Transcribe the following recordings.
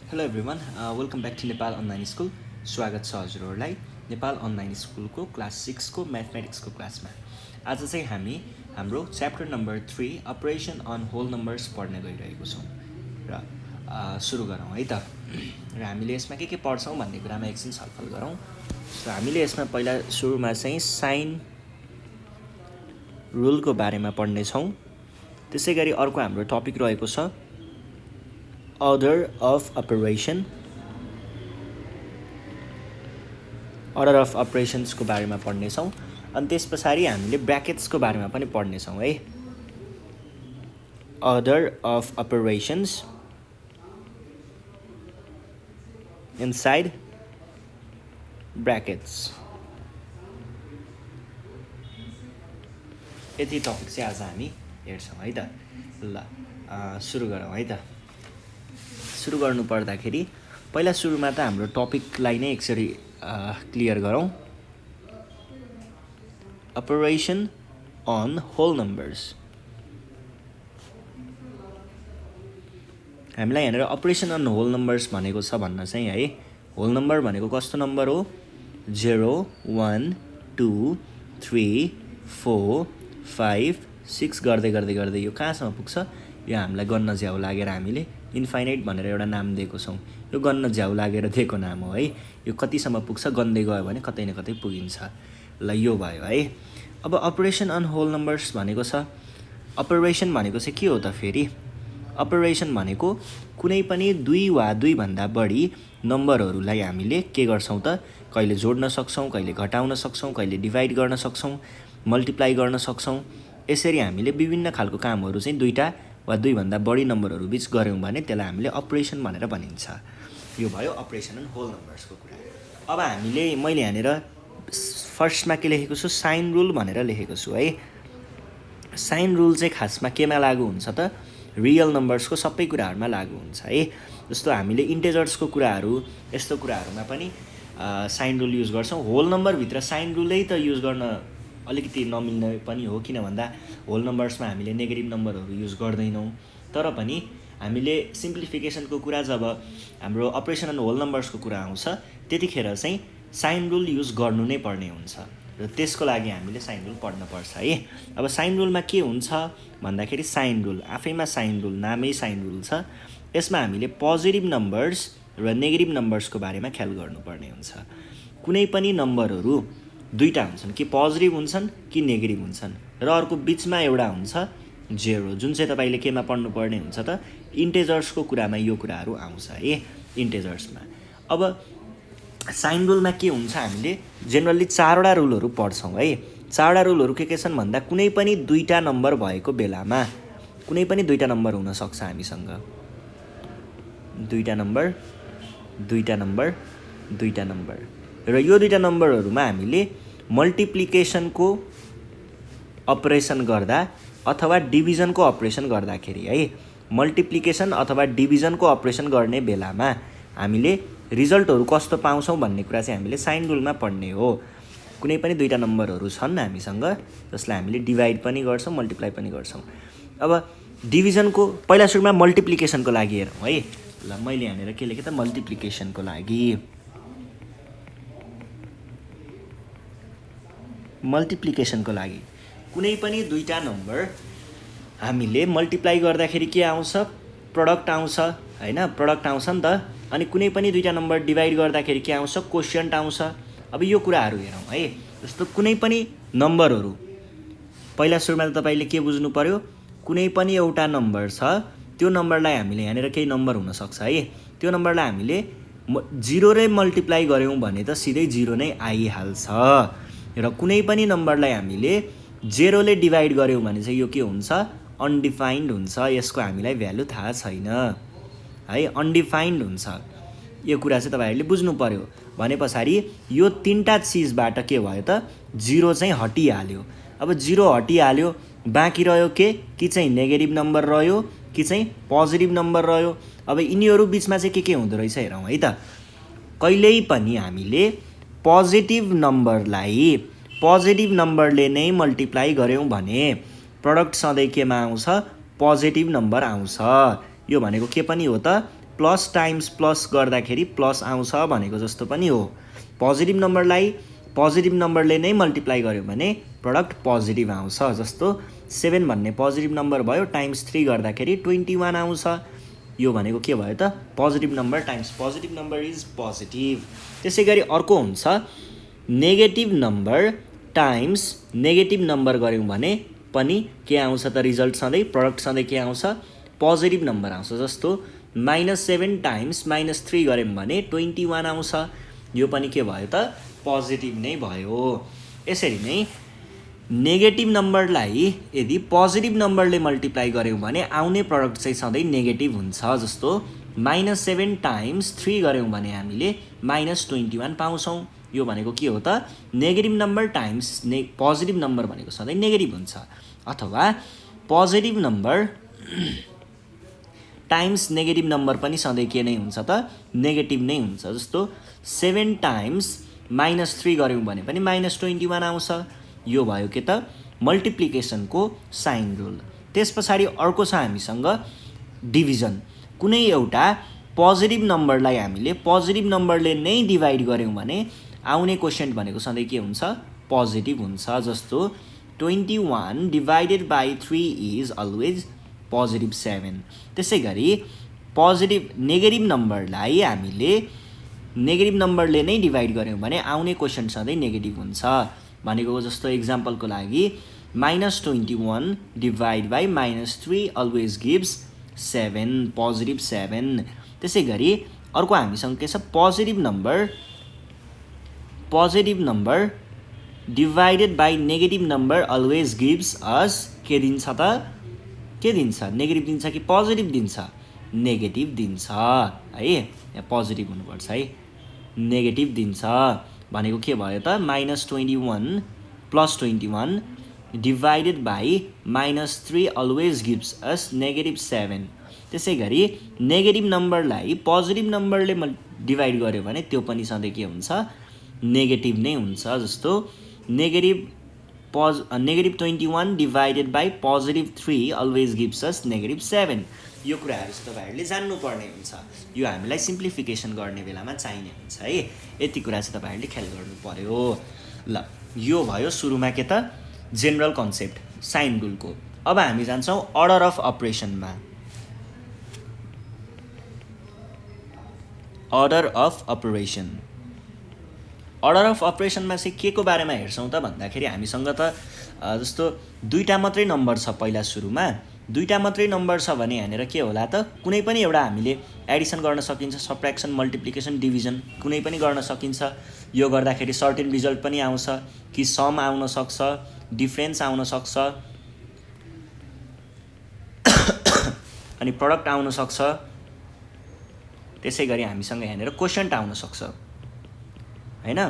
Hello everyone welcome back to Nepal online school. स्वागत छ हजुरहरूलाई नेपाल अनलाइन स्कुलको क्लास 6को म्याथमेटिक्सको क्लासमा। आज चाहिँ हामी हाम्रो chapter number 3 operation on whole numbers पढ्न गइरहेको छौँ र सुरु गरौँ है त। र हामीले यसमा के पढ्छौँ भन्ने कुरामा एकछिन छलफल गरौँ। सो हामीले यसमा पहिला सुरुमा चाहिँ साइन रुलको बारेमा पढ्नेछौँ। त्यसै गरी अर्को हाम्रो टपिक रहेको छ order of operation. Order of अपरेसन्सको बारेमा पढ्नेछौँ। अनि त्यस पछाडि हामीले ब्र्याकेट्सको बारेमा पनि पढ्नेछौँ है। Order of operations inside brackets. यति टपिक चाहिँ आज हामी हेर्छौँ है त। ल सुरु गरौँ है त। सुरु गर्नु पर्दाखेरि पहिला सुरुमा त हाम्रो टपिकलाई नै एकचोटि क्लियर गरौँ। Operation on whole numbers. हामीलाई यहाँनिर अपरेसन अन होल नम्बर्स भनेको छ भन्न चाहिँ है, होल नम्बर भनेको कस्तो नम्बर हो? 0 1 2 3 4 5 6 गर्दै गर्दै गर्दै यो कहाँसम्म पुग्छ? यो हामीलाई गन्न झ्याउ लागेर हामीले इन्फाइनाइट भनेर एउटा नाम दिएको छौँ। यो गन्न झ्याउ लागेर दिएको नाम हो है। यो कतिसम्म पुग्छ? गन्दै गयो भने कतै न कतै पुगिन्छ। ल यो भयो है। अब अपरेसन अन होल नम्बर्स भनेको छ। अपरेसन भनेको चाहिँ के हो त फेरि? अपरेसन भनेको कुनै पनि दुई वा दुईभन्दा बढी नम्बरहरूलाई हामीले के गर्छौँ त? कहिले जोड्न सक्छौँ, कहिले घटाउन सक्छौँ, कहिले डिभाइड गर्न सक्छौँ, मल्टिप्लाई गर्न सक्छौँ। यसरी हामीले विभिन्न खालको कामहरू चाहिँ दुईवटा वा दुईभन्दा बढी नम्बरहरू बिच गऱ्यौँ भने त्यसलाई हामीले अपरेसन भनेर भनिन्छ। यो भयो अपरेसन अन होल नम्बर्सको कुरा। अब मैले यहाँनिर फर्स्टमा के लेखेको छु? साइन रुल भनेर लेखेको छु है। साइन रुल चाहिँ खासमा केमा लागु हुन्छ त? रियल नम्बर्सको सबै कुराहरूमा लागु हुन्छ है। जस्तो हामीले इन्टेजर्सको कुराहरू, यस्तो कुराहरूमा पनि साइन रुल युज गर्छौँ। होल नम्बरभित्र साइन रुलै त युज गर्न अलिकति नमिल्ने पनि हो, किन भन्दा होल नम्बर्समा हामीले नेगेटिभ नम्बरहरू युज गर्दैनौँ। तर पनि हामीले सिम्प्लिफिकेसनको कुरा, जब हाम्रो अपरेसन अन होल नम्बर्सको कुरा आउँछ त्यतिखेर चाहिँ साइन रुल युज गर्नु नै पर्ने हुन्छ र त्यसको लागि हामीले साइन रुल पढ्न पर्छ है। अब साइन रुलमा के हुन्छ भन्दाखेरि साइन रुल आफैमा साइन रुल, नामै साइन रुल छ। यसमा हामीले पोजिटिभ नम्बर्स र नेगेटिभ नम्बर्सको बारेमा ख्याल गर्नुपर्ने हुन्छ। कुनै पनि नम्बरहरू दुईवटा हुन्छन्, कि पोजिटिभ हुन्छन् कि नेगेटिभ हुन्छन्, र अर्को बिचमा एउटा हुन्छ जेरो, जुन चाहिँ तपाईँले केमा पढ्नुपर्ने हुन्छ त? इन्टेजर्सको कुरामा यो कुराहरू आउँछ है, इन्टेजर्समा। अब साइन रुलमा के हुन्छ? हामीले जेनरली चारवटा रुलहरू पढ्छौँ है। चारवटा रुलहरू के छन् भन्दा कुनै पनि दुईवटा नम्बर भएको बेलामा, कुनै पनि दुईवटा नम्बर हुनसक्छ हामीसँग, दुईवटा नम्बर, दुईवटा नम्बर, दुईवटा नम्बर, र यो दुईवटा नम्बरहरूमा हामीले मल्टिप्लिकेसनको अपरेसन गर्दा अथवा डिभिजनको अपरेसन गर्दाखेरि है, मल्टिप्लिकेसन अथवा डिभिजनको अपरेसन गर्ने बेलामा हामीले रिजल्टहरू कस्तो पाउँछौँ भन्ने कुरा चाहिँ हामीले साइन रुलमा पढ्ने हो। कुनै पनि दुईवटा नम्बरहरू छन् हामीसँग जसलाई हामीले डिभाइड पनि गर्छौँ, मल्टिप्लाई पनि गर्छौँ। अब डिभिजनको पहिला सुरुमा मल्टिप्लिकेसनको लागि हेरौँ है। ल मैले यहाँनिर के लेखेँ त? मल्टिप्लिकेसनको लागि, मल्टिप्लिकेसनको लागि कुनै पनि दुईवटा नम्बर हामीले मल्टिप्लाई गर्दाखेरि के आउँछ? प्रडक्ट आउँछ होइन, प्रडक्ट आउँछ नि त। अनि कुनै पनि दुईवटा नम्बर डिभाइड गर्दाखेरि के आउँछ? कोसिएन्ट आउँछ। अब यो कुराहरू हेरौँ है। जस्तो कुनै पनि नम्बरहरू, पहिला सुरुमा त तपाईँले के बुझ्नु पर्यो? कुनै पनि एउटा नम्बर छ, त्यो नम्बरलाई हामीले यहाँनिर केही नम्बर हुनसक्छ है, त्यो नम्बरलाई हामीले जिरोले मल्टिप्लाई गऱ्यौँ भने त सिधै जिरो नै आइहाल्छ। र कुनै पनि नम्बरलाई हामीले जेरोले डिभाइड गऱ्यौँ भने चाहिँ यो के हुन्छ? अनडिफाइन्ड हुन्छ। यसको हामीलाई भ्यालु थाहा छैन है, अनडिफाइन्ड हुन्छ। यो कुरा चाहिँ तपाईँहरूले बुझ्नु पर्यो। भने पछाडि यो तिनवटा चिजबाट के भयो त? जिरो चाहिँ हटिहाल्यो। अब जिरो हटिहाल्यो, बाँकी रह्यो के? कि चाहिँ नेगेटिभ नम्बर रह्यो कि चाहिँ पोजिटिभ नम्बर रह्यो। अब यिनीहरू बिचमा चाहिँ के हुँदो रहेछ हेरौँ है त। कहिल्यै पनि हामीले पोजिटिभ नम्बरलाई पोजिटिभ नम्बरले नै मल्टिप्लाई गऱ्यौँ भने प्रडक्ट सधैँ केमा आउँछ? पोजिटिभ नम्बर आउँछ। यो भनेको के पनि हो त? प्लस टाइम्स प्लस गर्दाखेरि प्लस आउँछ भनेको जस्तो पनि हो। पोजिटिभ नम्बरलाई पोजिटिभ नम्बरले नै मल्टिप्लाई गर्यो भने प्रडक्ट पोजिटिभ आउँछ। जस्तो 7 भन्ने पोजिटिभ नम्बर भयो, टाइम्स 3 गर्दाखेरि 21 आउँछ। यो भनेको के भयो त? Positive number times positive number is positive. त्यसै गरी अर्को हुन्छ negative number times negative number गऱ्यौँ भने पनि के आउँछ त? रिजल्ट सधैँ प्रडक्ट सधैँ के आउँछ? पोजिटिभ नम्बर आउँछ। जस्तो -7 टाइम्स -3 गऱ्यौँ भने 21 आउँछ। यो पनि के भयो त? पोजिटिभ नै भयो। यसरी नै नेगेटिभ नम्बरलाई यदि पोजिटिभ नम्बरले मल्टिप्लाई गऱ्यौँ भने आउने प्रडक्ट चाहिँ सधैँ नेगेटिभ हुन्छ। जस्तो -7 टाइम्स 3 गऱ्यौँ भने हामीले -21 पाउँछौँ। यो भनेको के हो त? Negative number times positive number भनेको सधैँ नेगेटिभ हुन्छ। अथवा positive number times negative number पनि सधैँ के नै हुन्छ त? नेगेटिभ नै हुन्छ। जस्तो 7 टाइम्स -3 गऱ्यौँ भने पनि -21 आउँछ। यो भयो के त? मल्टिप्लिकेसनको साइन रुल। त्यस पछाडि अर्को छ हामीसँग डिभिजन। कुनै एउटा पोजिटिभ नम्बरलाई हामीले पोजिटिभ नम्बरले नै डिभाइड गऱ्यौँ भने आउने क्वोसिएन्ट भनेको सधैँ के हुन्छ? पोजिटिभ हुन्छ। जस्तो 21 divided by 3 is always positive 7। त्यसै गरी नेगेटिभ नम्बरलाई हामीले नेगेटिभ नम्बरले नै डिभाइड गऱ्यौँ भने आउने क्वोसिएन्ट सधैँ नेगेटिभ हुन्छ। भनेको जस्तो इक्जाम्पलको लागि -21 divide by -3 always gives 7 positive 7। त्यसै गरी अर्को हामीसँग के छ? Positive number divided by negative number always gives अस के दिन्छ त? के दिन्छ? नेगेटिभ दिन्छ कि पोजिटिभ दिन्छ? नेगेटिभ दिन्छ है। यहाँ पोजिटिभ हुनुपर्छ है। नेगेटिभ दिन्छ भनेको के भयो त? -21 + 21 divided by -3 always gives us negative 7। त्यसै गरी नेगेटिभ नम्बरलाई पोजिटिभ नम्बरले डिभाइड गर्यो भने त्यो पनि सधैँ के हुन्छ? नेगेटिभ नै हुन्छ। जस्तो negative 21 divided by positive 3 always gives us negative 7। यो कुराहरू चाहिँ तपाईँहरूले जान्नुपर्ने हुन्छ। यो हामीलाई सिम्प्लिफिकेसन गर्ने बेलामा चाहिने हुन्छ है। यति कुरा चाहिँ तपाईँहरूले ख्याल गर्नु पर्यो। ल यो भयो सुरुमा के त? जेनरल कन्सेप्ट साइन रुलको। अब हामी जान्छौँ अर्डर अफ अपरेसनमा। अर्डर अफ अपरेसन चाहिँ के को बारेमा हेर्छौँ त भन्दाखेरि हामीसँग त जस्तो दुईवटा मात्रै नम्बर छ। पहिला सुरुमा दुईवटा मात्रै नम्बर छ भने यहाँनिर के होला त? कुनै पनि एउटा हामीले एडिसन गर्न सकिन्छ, सब्ट्र्याक्सन, मल्टिप्लिकेसन, डिभिजन कुनै पनि गर्न सकिन्छ। यो गर्दाखेरि सर्टेन रिजल्ट पनि आउँछ कि सम आउन सक्छ, डिफ्रेन्स आउन सक्छ अनि प्रडक्ट आउन सक्छ। त्यसै गरी हामीसँग यहाँनिर क्वोसिएन्ट आउन सक्छ हैन।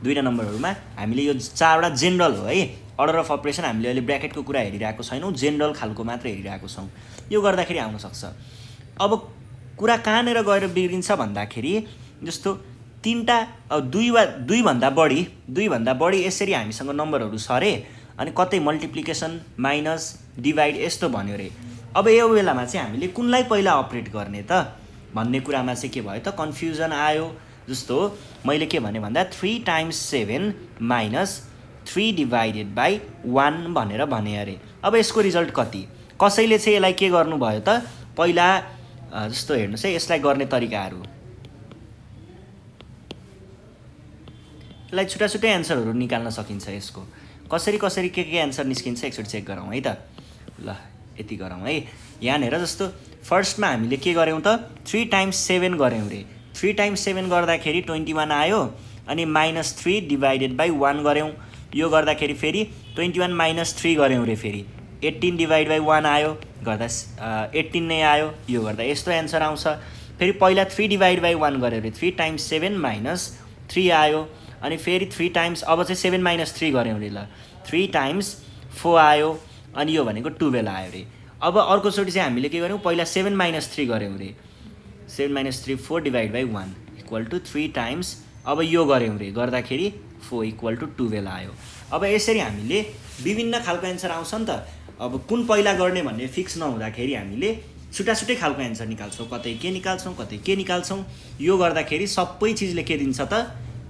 दुईवटा नम्बरहरूमा हामीले यो चारवटा जेनरल हो है। अर्डर अफ अपरेसन हामीले अहिले ब्र्याकेटको कुरा हेरिरहेको छैनौँ, जेनरल खालको मात्र हेरिरहेको छौँ। यो गर्दाखेरि आउन सक्छ। अब कुरा कहाँनिर गएर बिग्रिन्छ भन्दाखेरि जस्तो दुईभन्दा बढी यसरी हामीसँग नम्बरहरू छ रे, अनि कतै मल्टिप्लिकेसन माइनस डिभाइड यस्तो भन्यो रे। अब यो बेलामा चाहिँ हामीले कुनलाई पहिला अपरेट गर्ने त भन्ने कुरामा चाहिँ के भयो त? कन्फ्युजन आयो। जस्तो मैले के भने भन्दा 3 टाइम्स 7 -3 डिभाइडेड बाई 1 भनेर भने अरे। अब यसको रिजल्ट कति? कसैले चाहिँ यसलाई के गर्नुभयो त? पहिला जस्तो हेर्नुहोस् है, यसलाई गर्ने तरिकाहरू, यसलाई छुट्टा एन्सरहरू निकाल्न सकिन्छ। यसको कसरी के एन्सर निस्किन्छ एकचोटि चेक गरौँ है त। ल यति गरौँ है। यहाँनिर जस्तो फर्स्टमा हामीले के गऱ्यौँ त? 3 टाइम्स 7 गऱ्यौँ रे। 3 टाइम्स 7 गर्दाखेरि 21 आयो, अनि -3 डिभाइडेड बाई 1 गऱ्यौँ। यो गर्दाखेरि फेरि 21 - 3 गऱ्यौँ रे। फेरि 18 डिभाइड बाई 1 आयो, गर्दा 18 नै आयो। यो गर्दा यस्तो एन्सर आउँछ। फेरि पहिला 3 डिभाइड बाई 1 गऱ्यो रे। 3 टाइम्स 7 -3 आयो, अनि फेरि 3 टाइम्स अब चाहिँ 7 - 3 गऱ्यौँ रे। ल 3 टाइम्स 4 आयो, अनि यो भनेको 12 आयो रे। अब अर्कोचोटि चाहिँ हामीले के गर्यौँ? पहिला 7 - 3 गऱ्यौँ रे। 7 - 3 4 divide by 1 equal to 3 times अब यो गऱ्यौँ रे, गर्दाखेरि 4 इक्वल टु 12 आयो। अब यसरी हामीले विभिन्न खालको एन्सर आउँछ नि त। अब कुन पहिला गर्ने भन्ने फिक्स नहुँदाखेरि हामीले छुट्टाछुट्टै खालको एन्सर निकाल्छौँ, कतै के निकाल्छौँ कतै के निकाल्छौँ। यो गर्दाखेरि सबै चिजले के दिन्छ त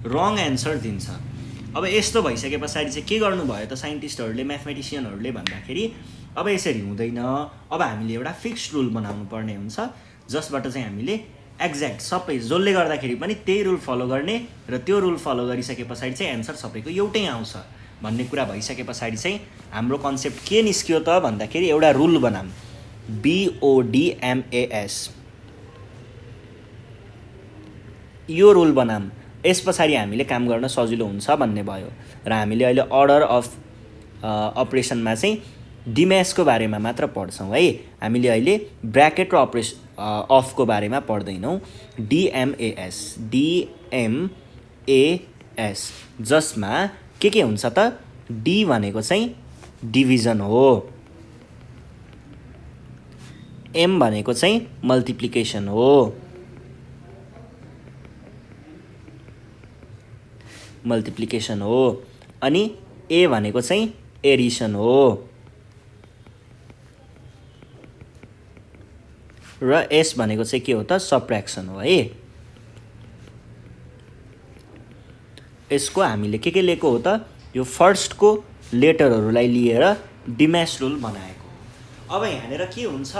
रङ एन्सर दिन्छ। अब यस्तो भइसके पछाडि चाहिँ के गर्नुभयो त साइन्टिस्टहरूले म्याथमेटिसियनहरूले भन्दाखेरि अब यसरी हुँदैन, अब हामीले एउटा फिक्स्ड रुल बनाउनु पर्ने हुन्छ जसबाट चाहिँ हामीले एक्ज्याक्ट सबै जसले गर्दाखेरि पनि त्यही रुल फलो गर्ने र त्यो रुल फलो गरिसके पछाडि चाहिँ एन्सर सबैको एउटै आउँछ भन्ने कुरा भइसके पछाडि चाहिँ हाम्रो कन्सेप्ट के निस्क्यो त भन्दाखेरि एउटा रुल बनाम, BODMAS, यो रुल बनाम। यस पछाडि हामीले काम गर्न सजिलो हुन्छ भन्ने भयो र हामीले अहिले अर्डर अफ अपरेसनमा चाहिँ डिम्यासको बारेमा मात्र पढ्छौँ है। हामीले अहिले ब्र्याकेट र अफको बारेमा पढ्दैनौँ। DMAS जसमा के हुन्छ त, डी भनेको चाहिँ डिभिजन हो, एम भनेको चाहिँ मल्टिप्लिकेसन हो, अनि ए भनेको चाहिँ एडिसन हो र एस भनेको चाहिँ के हो त सब्ट्र्याक्सन हो है। यसको हामीले के लिएको हो त, यो फर्स्टको लेटरहरूलाई लिएर डिम्यास रुल बनाएको। अब यहाँनिर के हुन्छ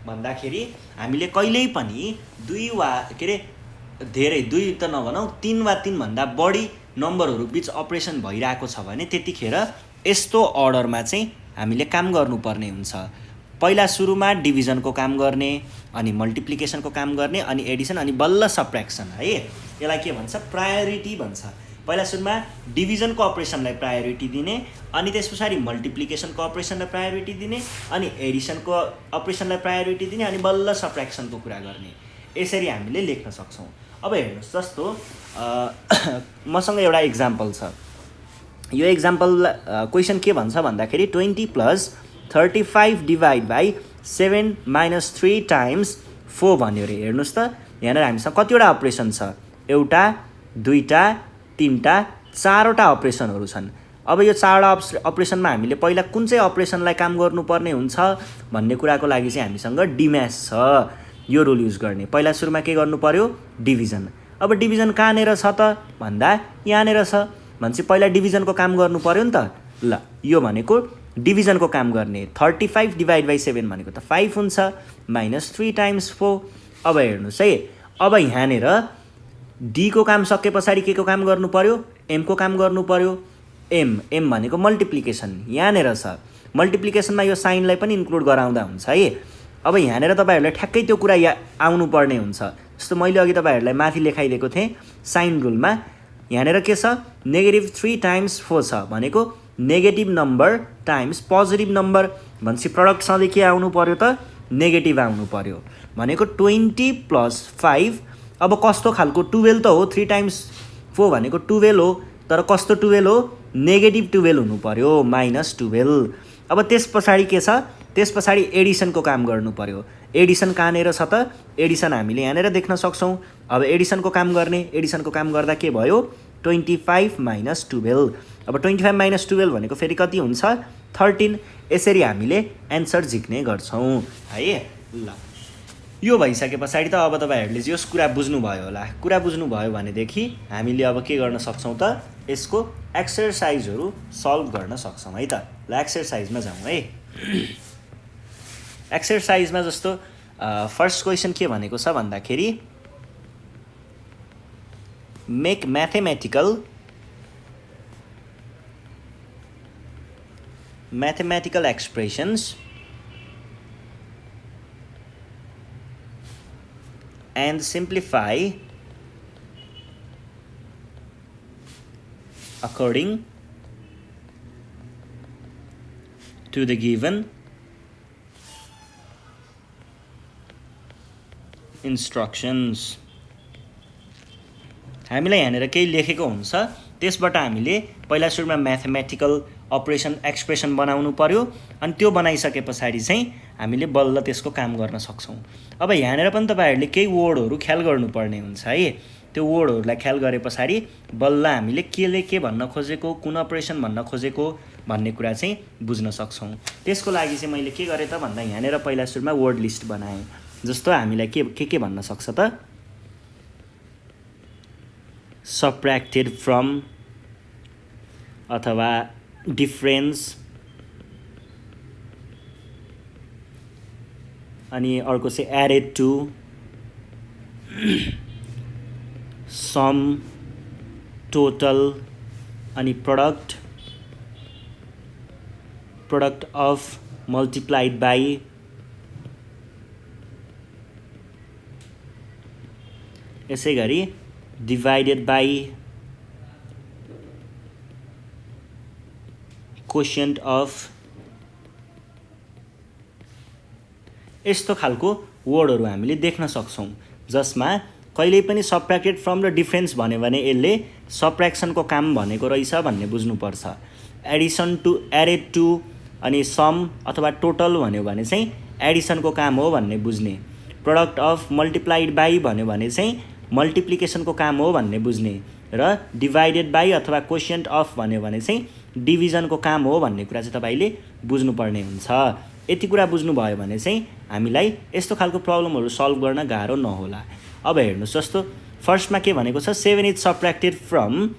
भन्दाखेरि हामीले कहिल्यै पनि दुई वा के अरे धेरै, दुई त नभनौँ, 3 वा 3 भन्दा बढी नम्बरहरू बिच अपरेसन भइरहेको छ भने त्यतिखेर यस्तो अर्डरमा चाहिँ हामीले काम गर्नुपर्ने हुन्छ। पहिला सुरुमा डिभिजनको काम गर्ने, अनि मल्टिप्लिकेसनको काम गर्ने, अनि एडिसन, अनि बल्ल सब्ट्र्याक्सन है। यसलाई के भन्छ, प्रायोरिटी भन्छ। पहिला सुरुमा डिभिजनको अपरेसनलाई प्रायोरिटी दिने, अनि त्यस पछाडि मल्टिप्लिकेसनको अपरेसनलाई प्रायोरिटी दिने, अनि एडिसनको अपरेसनलाई प्रायोरिटी दिने, अनि बल्ल सब्ट्र्याक्सनको कुरा गर्ने। यसरी हामीले लेख्न सक्छौँ। अब हेर्नुहोस्, जस्तो मसँग एउटा इक्जाम्पल छ। यो इक्जाम्पल क्वेसन के भन्छ भन्दाखेरि 20 + 35 / 7 - 3 × 4 भन्यो अरे। हेर्नुहोस् त, यहाँनिर हामीसँग कतिवटा अपरेसन छ, एउटा, दुईवटा, तीनवटा, चारवटा अपरेसनहरू छन्। अब यो चारवटा अपरेसनमा हामीले पहिला कुन चाहिँ अपरेसनलाई काम गर्नुपर्ने हुन्छ भन्ने कुराको लागि चाहिँ हामीसँग डिम्यास छ, यो रुल युज गर्ने। पहिला सुरुमा के गर्नु पर्यो, डिभिजन। अब डिभिजन कहाँनिर छ त भन्दा यहाँनिर छ भनेपछि पहिला डिभिजनको काम गर्नु पर्यो नि त। ल, यो भनेको डिभिजनको काम गर्ने। 35 / 7 भनेको त 5 हुन्छ, -3 × 4। अब हेर्नुहोस् है, अब यहाँनिर डीको काम सके पछाडि के को काम गर्नु पर्यो, एमको काम गर्नु पर्यो। एम भनेको मल्टिप्लिकेसन यहाँनिर छ। मल्टिप्लिकेसनमा यो साइनलाई पनि इन्क्लुड गराउँदा हुन्छ है। अब यहाँनिर तपाईँहरूलाई ठ्याक्कै त्यो कुरा आउनुपर्ने हुन्छ। जस्तो मैले अघि तपाईँहरूलाई माथि लेखाइदिएको थिएँ साइन रुलमा, यहाँनिर के छ, -3 × 4 छ भनेको negative number times positive number भनेपछि प्रडक्ट सधैँ के आउनु पर्यो त, नेगेटिभ आउनु पर्यो। भनेको 20 + 5, अब कस्तो खालको 12 त हो, 3 × 4 भनेको 12 हो, तर कस्तो 12 हो, नेगेटिभ 12 हुनु पर्यो, -12। अब त्यस पछाडि के छ, त्यस पछाडि एडिसनको काम गर्नु पर्यो। एडिसन कहाँनिर छ त, एडिसन हामीले यहाँनिर देख्न सक्छौँ। अब एडिसनको काम गर्ने, एडिसनको काम गर्दा के भयो, 25 - 12। अब 25 - 12 भनेको फेरि कति हुन्छ, 13। यसरी हामीले एन्सर झिक्ने गर्छौँ है। ल, यो भइसके पछाडि त अब तपाईँहरूले यस कुरा बुझ्नुभयो होला। कुरा बुझ्नुभयो भनेदेखि हामीले अब के गर्न सक्छौँ त, यसको एक्सर्साइजहरू सल्भ गर्न सक्छौँ है त। ल, एक्सर्साइजमा जाउँ है। एक्सर्साइजमा जस्तो फर्स्ट क्वेसन के भनेको छ भन्दाखेरि, make mathematical expressions and simplify according to the given instructions। हामीलाई यहाँनिर केही लेखेको हुन्छ, त्यसबाट हामीले पहिला सुरुमा म्याथमेटिकल अपरेसन एक्सप्रेसन बनाउनु पर्यो, अनि त्यो बनाइसके पछाडि चाहिँ हामीले बल्ल त्यसको काम गर्न सक्छौँ। अब यहाँनिर पनि तपाईँहरूले केही वर्डहरू ख्याल गर्नुपर्ने हुन्छ है। त्यो वर्डहरूलाई ख्याल गरे पछाडि बल्ल हामीले केले के भन्न खोजेको, कुन अपरेसन भन्न खोजेको भन्ने कुरा चाहिँ बुझ्न सक्छौँ। त्यसको लागि चाहिँ मैले के गरेँ त भन्दा यहाँनिर पहिला सुरुमा वर्ड लिस्ट बनाएँ। जस्तो हामीलाई के भन्न सक्छ त, सबट्र्याक्टेड फ्रम अथवा डिफरेन्स, अनि अर्को चाहिँ एडेड टु, सम, टोटल, अनि प्रोडक्ट अफ, मल्टिप्लाइड बाई, यसै गरी डिभाइडेड बाई, कोसिएन्ट अफ, यस्तो खालको वर्डहरू हामीले देख्न सक्छौँ जसमा कहिल्यै पनि सबट्र्याक्टेड फ्रम र डिफरेन्स भन्यो भने यसले सबट्र्याक्सनको काम भनेको रहेछ भन्ने बुझ्नुपर्छ। एडेड टु अनि सम अथवा टोटल भन्यो भने चाहिँ एडिसनको काम हो भन्ने बुझ्ने। प्रोडक्ट अफ मल्टिप्लाइड बाई भन्यो भने चाहिँ मल्टिप्लिकेसनको काम हो भन्ने बुझ्ने। र डिभाइडेड बाई अथवा कोसिएन्ट अफ भन्यो भने चाहिँ डिभिजनको काम हो भन्ने कुरा चाहिँ तपाईँले बुझ्नुपर्ने हुन्छ। यति कुरा बुझ्नुभयो भने चाहिँ हामीलाई यस्तो खालको प्रब्लमहरू सल्भ गर्न गाह्रो नहोला। अब हेर्नुहोस्, जस्तो फर्स्टमा के भनेको छ, 7 is subtracted from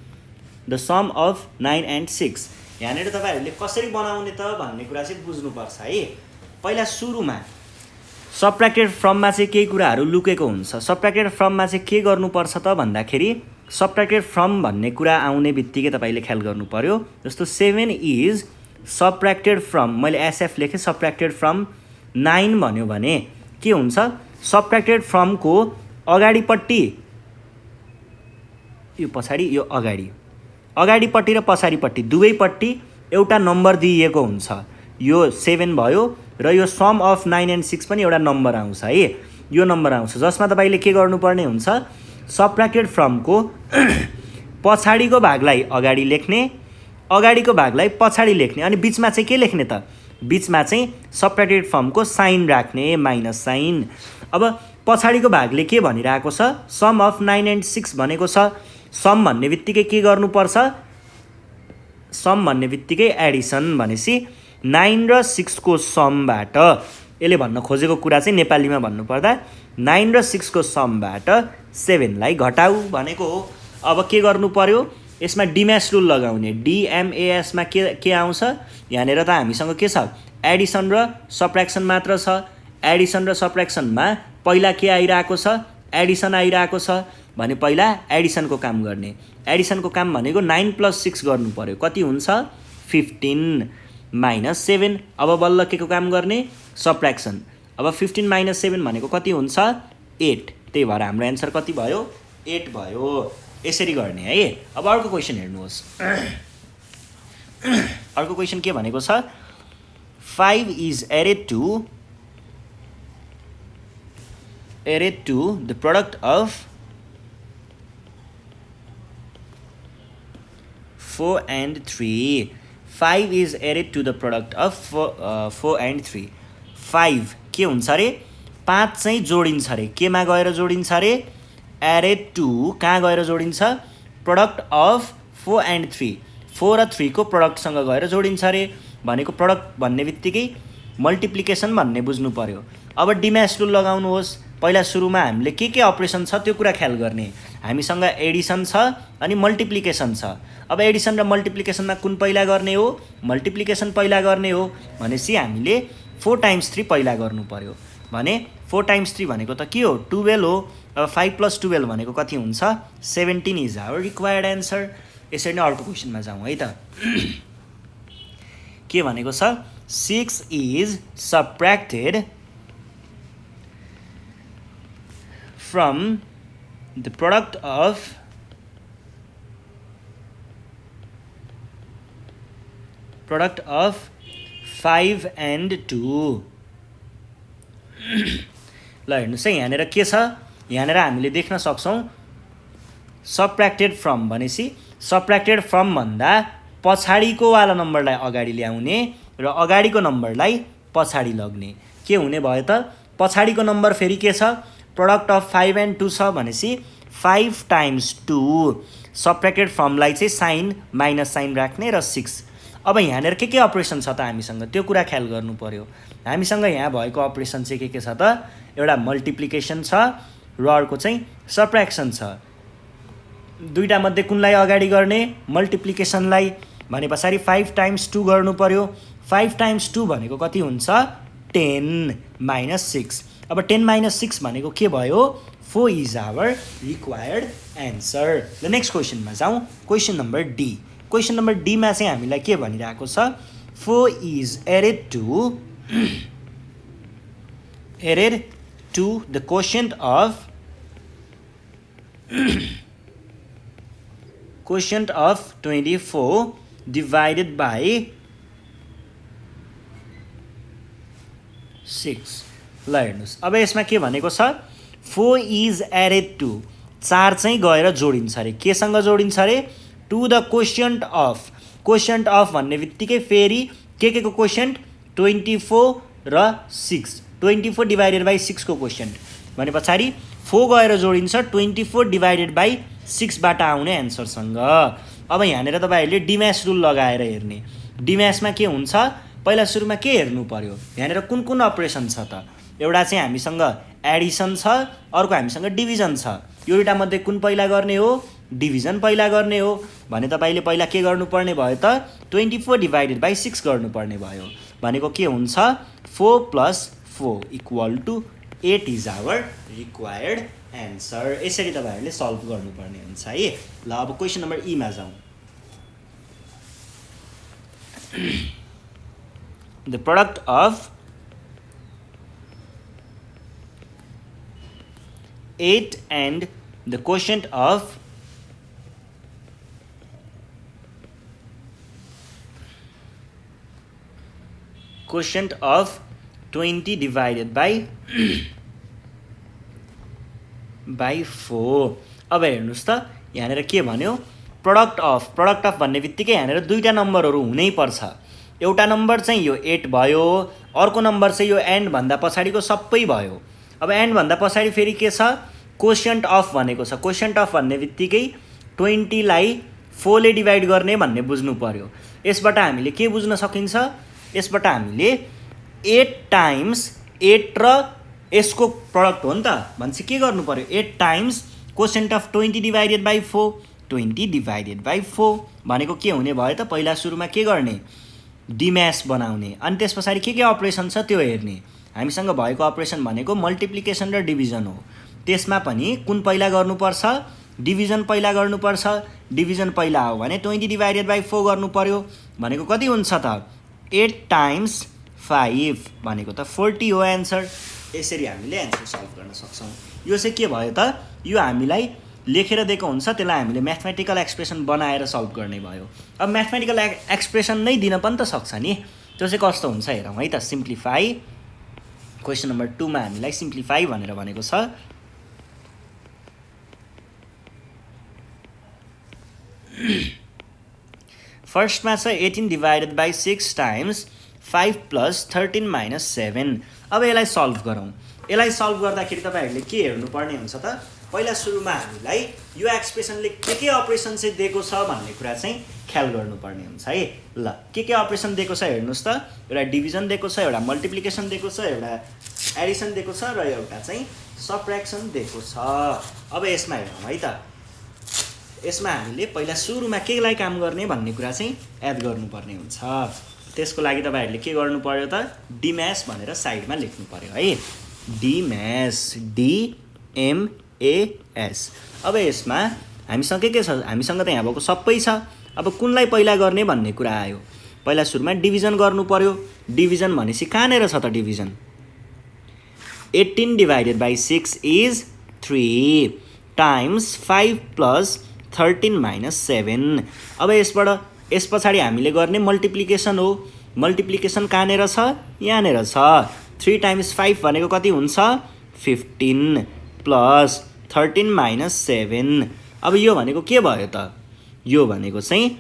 the sum of 9 and 6। यहाँनिर तपाईँहरूले कसरी बनाउने त भन्ने कुरा चाहिँ बुझ्नुपर्छ है। पहिला सुरुमा सबट्र्याक्टेड फ्रममा चाहिँ केही कुराहरू लुकेको हुन्छ। सबट्र्याक्टेड फ्रममा चाहिँ के गर्नुपर्छ त भन्दाखेरि सबट्र्याक्टेड फ्रम भन्ने कुरा आउने बित्तिकै तपाईँले ख्याल गर्नु पर्यो। जस्तो 7 इज सबट्र्याक्टेड फ्रम, मैले एसएफ लेखेँ, सबट्र्याक्टेड फ्रम 9 भन्यो भने के हुन्छ, सबट्र्याक्टेड फ्रमको अगाडिपट्टि, यो पछाडि यो अगाडिपट्टि र पछाडिपट्टि दुवैपट्टि एउटा नम्बर दिइएको हुन्छ। यो 7 भयो र यो सम अफ 9 and 6 पनि एउटा नम्बर आउँछ है। यो नम्बर आउँछ जसमा तपाईँले के गर्नुपर्ने हुन्छ, सबट्र्याक्टेड फ्रमको पछाडिको भागलाई अगाडि लेख्ने, अगाडिको भागलाई पछाडि लेख्ने, अनि बिचमा चाहिँ के लेख्ने त, बिचमा चाहिँ सबट्र्याक्टेड फ्रमको साइन राख्ने, माइनस साइन। अब पछाडिको भागले के भनिरहेको छ, सम अफ 9 and 6 भनेको छ। सम भन्ने बित्तिकै के गर्नुपर्छ, सम भन्ने बित्तिकै एडिसन, भनेपछि 9 र 6 को समबाट, यसले भन्न खोजेको कुरा चाहिँ नेपालीमा भन्नुपर्दा 9 र 6 को समबाट 7 लाई घटाऊ भनेको हो। अब के गर्नु पर्यो, यसमा डिम्यास रुल लगाउने। डिएमएएसमा के आउँछ, यहाँनिर त हामीसँग के छ, एडिसन र सबट्र्याक्सन मात्र छ। एडिसन र सबट्र्याक्सनमा पहिला के आइरहेको छ, एडिसन आइरहेको छ भने पहिला एडिसनको काम गर्ने। एडिसनको काम भनेको 9 + 6 गर्नु पर्यो, कति हुन्छ 15 - 7। अब बल्ल के को काम गर्ने, सबट्र्याक्सन। अब 15 - 7 भनेको कति हुन्छ 8। त्यही भएर हाम्रो एन्सर कति भयो, 8 भयो। यसरी गर्ने है। अब अर्को क्वेसन हेर्नुहोस्। अर्को क्वेसन के भनेको छ, 5 is added to the product of 4 and 3। 5 is added to the product of 4 and 3। 5 के हुन्छ अरे, 5 चाहिँ जोडिन्छ अरे, केमा गएर जोडिन्छ अरे, एडेड टु कहाँ गएर जोडिन्छ, प्रोडक्ट अफ 4 and 3। 4 र 3 को प्रोडक्टसँग गएर जोडिन्छ अरे भनेको प्रोडक्ट भन्ने बित्तिकै मल्टिप्लिकेसन भन्ने बुझ्नु पर्यो। अब डिम्यास रुल लगाउनुहोस्। पहिला सुरुमा हामीले के अपरेसन छ त्यो कुरा ख्याल गर्ने। हामीसँग एडिसन छ अनि मल्टिप्लिकेसन छ। अब एडिसन र मल्टिप्लिकेसनमा कुन पहिला गर्ने हो, मल्टिप्लिकेसन पहिला गर्ने हो भनेपछि हामीले 4 × 3 पहिला गर्नु पर्यो। भने 4 × 3 भनेको त के हो, 12 हो। अब 5 + 12 भनेको कति हुन्छ, 17 इज आवर रिक्वायर्ड एन्सर। यसरी नै अर्को क्वेसनमा जाउँ है त। के भनेको छ, 6 is subtracted from the product of 5 and 2। ल हेर्नुहोस् है, यहाँनिर के छ, यहाँनिर हामीले देख्न सक्छौँ सबट्र्याक्टेड फ्रम भनेपछि सबट्र्याक्टेड फ्रम भन्दा पछाडिको वाला नम्बरलाई अगाडि ल्याउने र अगाडिको नम्बरलाई पछाडि लग्ने। के हुने भयो त, पछाडिको नम्बर फेरि के छ, प्रोडक्ट अफ 5 and 2 छ भनेपछि 5 × 2 सबट्र्याक्टेड फ्रमलाई चाहिँ साइन माइनस साइन राख्ने र 6। अब यहाँनिर के अपरेसन छ त हामीसँग त्यो कुरा ख्याल गर्नु पर्यो। हामीसँग यहाँ भएको अपरेसन चाहिँ के छ त, एउटा मल्टिप्लिकेसन छ र अर्को चाहिँ सब्ट्र्याक्सन छ। दुईटा मध्ये कुनलाई अगाडि गर्ने, मल्टिप्लिकेसनलाई, भने पछाडि 5 टाइम्स 2 गर्नु पर्यो। 5 टाइम्स 2 भनेको कति हुन्छ, 10 माइनस 6। अब 10 माइनस 6 भनेको के भयो, 4 is our required answer. The next क्वेसनमा जाउँ, question number D. Question number डीमा चाहिँ हामीलाई के भनिरहेको छ, 4 is added to the quotient of 24 divided by 6। ल हेर्नुहोस्, अब यसमा के भनेको छ, 4 इज एडेड टु, 4 चाहिँ गएर जोडिन्छ अरे, केसँग जोडिन्छ अरे, to the quotient of. क्वोसिएन्ट of भन्ने बित्तिकै फेरि के को क्वोसिएन्ट, 24 र 6, 24 डिभाइडेड बाई 6 को क्वोसिएन्ट भने पछाडि 4 गएर जोडिन्छ 24 डिभाइडेड बाई 6बाट आउने एन्सरसँग। अब यहाँनिर तपाईँहरूले डिम्यास रुल लगाएर हेर्ने। डिम्यासमा के हुन्छ, पहिला सुरुमा के हेर्नु पर्यो, यहाँनिर कुन कुन अपरेसन छ त, एउटा चाहिँ हामीसँग एडिसन छ, अर्को हामीसँग डिभिजन छ। यो दुईटा मध्ये कुन पहिला गर्ने हो, डिभिजन पहिला गर्ने हो भने तपाईँले पहिला के गर्नुपर्ने भयो त, 24 डिभाइडेड बाई 6 गर्नुपर्ने भयो। भनेको के हुन्छ, 4 + 4 = 8 इज आवर रिक्वायर्ड एन्सर। यसरी तपाईँहरूले सल्भ गर्नुपर्ने हुन्छ है। ल अब क्वेसन नम्बर ईमा जाउँ। The product of 8 and the quotient of 20 divided by 4। अब हेर्नुहोस् त, यहाँनिर के भन्यो, प्रोडक्ट अफ भन्ने बित्तिकै यहाँनिर दुईटा नम्बरहरू हुनै पर्छ। एउटा नम्बर चाहिँ यो 8 भयो, अर्को नम्बर चाहिँ यो एन्ड भन्दा पछाडिको सबै भयो। अब एन्ड भन्दा पछाडि फेरि के छ, क्वोसिएन्ट अफ भनेको छ। क्वोसिएन्ट अफ भन्ने बित्तिकै 20 लाई 4 ले डिभाइड गर्ने भन्ने बुझ्नु पर्यो। यसबाट हामीले के बुझ्न सकिन्छ, यसबाट हामीले 8 टाइम्स 8 र यसको प्रोडक्ट हो नि त, भनेपछि के गर्नु पर्यो, 8 times quotient of 20 divided by 4, 20 divided by 4 भनेको के हुने भयो त, पहिला सुरुमा के गर्ने, डिम्यास बनाउने, अनि त्यस पछाडि के अपरेसन छ त्यो हेर्ने। हामीसँग भएको अपरेसन भनेको मल्टिप्लिकेसन र डिभिजन हो। त्यसमा पनि कुन पहिला गर्नुपर्छ, डिभिजन पहिला गर्नुपर्छ। डिभिजन पहिला हो भने 20 डिभाइडेड बाई 4 गर्नु पर्यो, भनेको कति हुन्छ त, 8 टाइम्स 5 भनेको त 40 हो एन्सर। यसरी हामीले एन्सर सल्भ गर्न सक्छौँ। यो चाहिँ के भयो त, यो हामीलाई लेखेर दिएको हुन्छ, त्यसलाई हामीले म्याथमेटिकल एक्सप्रेसन बनाएर सल्भ गर्ने भयो। अब म्याथमेटिकल एक्सप्रेसन नै दिन पनि त सक्छ नि, त्यो चाहिँ कस्तो हुन्छ हेरौँ है त। सिम्प्लिफाई, क्वेसन नम्बर 2 मा हामीलाई सिम्प्लिफाई भनेर भनेको छ। फर्स्टमा छ 18 डिभाइडेड बाई 6 टाइम्स 5 + 13 - 7। अब यसलाई सल्भ गरौँ। यसलाई सल्भ गर्दाखेरि तपाईँहरूले के हेर्नुपर्ने हुन्छ त, पहिला सुरुमा हामीलाई यो एक्सप्रेसनले के अपरेसन चाहिँ दिएको छ भन्ने कुरा चाहिँ ख्याल गर्नुपर्ने हुन्छ है। ल के अपरेसन दिएको छ हेर्नुहोस् त, एउटा डिभिजन दिएको छ, एउटा मल्टिप्लिकेसन दिएको छ, एउटा एडिसन दिएको छ र एउटा चाहिँ सब्ट्र्याक्सन दिएको छ। अब यसमा हेरौँ है त, यसमा हामीले पहिला सुरुमा केलाई काम गर्ने भन्ने कुरा चाहिँ एड गर्नुपर्ने हुन्छ। त्यसको लागि तपाईँहरूले के गर्नु पर्यो त, डिम्यास भनेर साइडमा लेख्नु पर्यो है, डिम्यास, DMAS। अब यसमा हामीसँग के छ, हामीसँग त यहाँ भएको सबै छ। अब कुनलाई पहिला गर्ने भन्ने कुरा आयो, पहिला सुरुमा डिभिजन गर्नु पर्यो। डिभिजन भनेपछि कहाँनिर छ त division, 18 divided by 6 is 3 times 5 + 13 - 7। अब यस पछाडि हामीले गर्ने मल्टिप्लिकेसन हो। मल्टिप्लिकेसन कहाँनिर छ, यहाँनिर छ। 3 टाइम्स 5 भनेको कति हुन्छ, 15 + 13 - 7। अब यो भनेको के भयो त, यो भनेको चाहिँ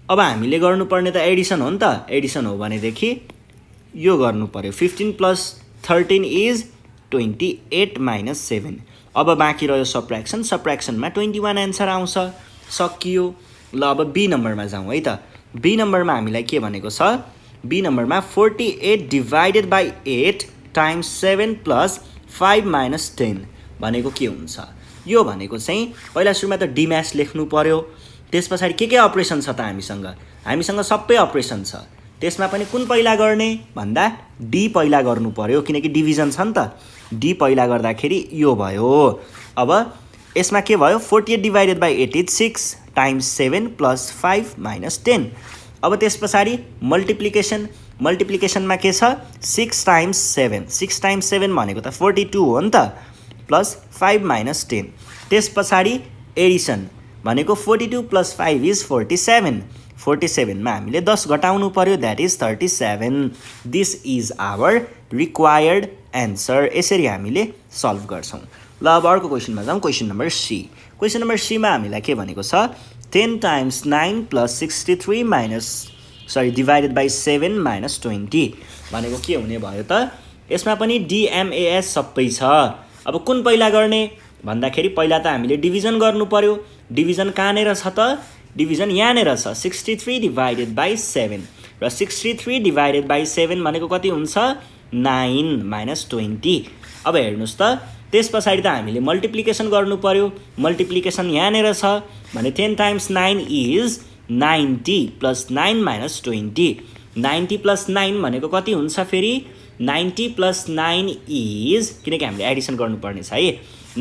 अब हामीले गर्नुपर्ने त एडिसन हो नि त। एडिसन हो भनेदेखि यो गर्नु पर्यो, 15 + 13 इज 28 - 7। अब बाँकी रह्यो सब्ट्र्याक्सन, सब्ट्र्याक्सनमा 21 एन्सर आउँछ, सकियो। ल अब बी नम्बरमा जाउँ है त। बी नम्बरमा हामीलाई के भनेको छ बी नम्बरमा 48 divided by 8 times 7 plus 5 minus 10 भनेको के हुन्छ यो भनेको चाहिँ पहिला सुरुमा त डिम्यास लेख्नु पर्यो त्यस पछाडि के अपरेसन छ त हामीसँग सबै अपरेसन छ त्यसमा पनि कुन पहिला गर्ने भन्दा डी पहिला गर्नु पर्यो किनकि डिभिजन छ नि त डी पहिला गर्दाखेरि यो भयो अब यसमा के भयो 48 divided by 8 is 6 times 7 plus 5 minus 10 अब त्यस पछाडि मल्टिप्लिकेसनमा के छ 6 टाइम्स 7 भनेको त 42 हो नि त प्लस 5 माइनस 10 त्यस पछाडि एडिसन भनेको 42 प्लस 5 इज 47 मा हामीले 10 घटाउनु पर्यो that is 37 this is our required answer यसरी हामीले सल्भ गर्छौँ ल अब अर्को क्वेसनमा जाउँ क्वेसन नम्बर सीमा हामीलाई के भनेको छ 10 times 9 plus 63 divided by 7 minus 20 भनेको के हुने भयो त यसमा पनि डिएमएएस सबै छ अब कुन पहिला गर्ने भन्दाखेरि पहिला त हामीले डिभिजन गर्नु पर्यो डिभिजन कहाँनिर छ त डिभिजन यहाँनिर छ 63 डिभाइडेड बाई 7 र 63 डिभाइडेड बाई 7 भनेको कति हुन्छ 9 माइनस 20 अब हेर्नुहोस् त त्यस पछाडि त हामीले मल्टिप्लिकेसन गर्नु पर्यो मल्टिप्लिकेसन यहाँनिर छ भने 10 times 9 is 90 plus 9 minus 20 90 plus 9 भनेको कति हुन्छ फेरि 90 प्लस 9 इज किनकि हामीले एडिसन गर्नुपर्ने छ है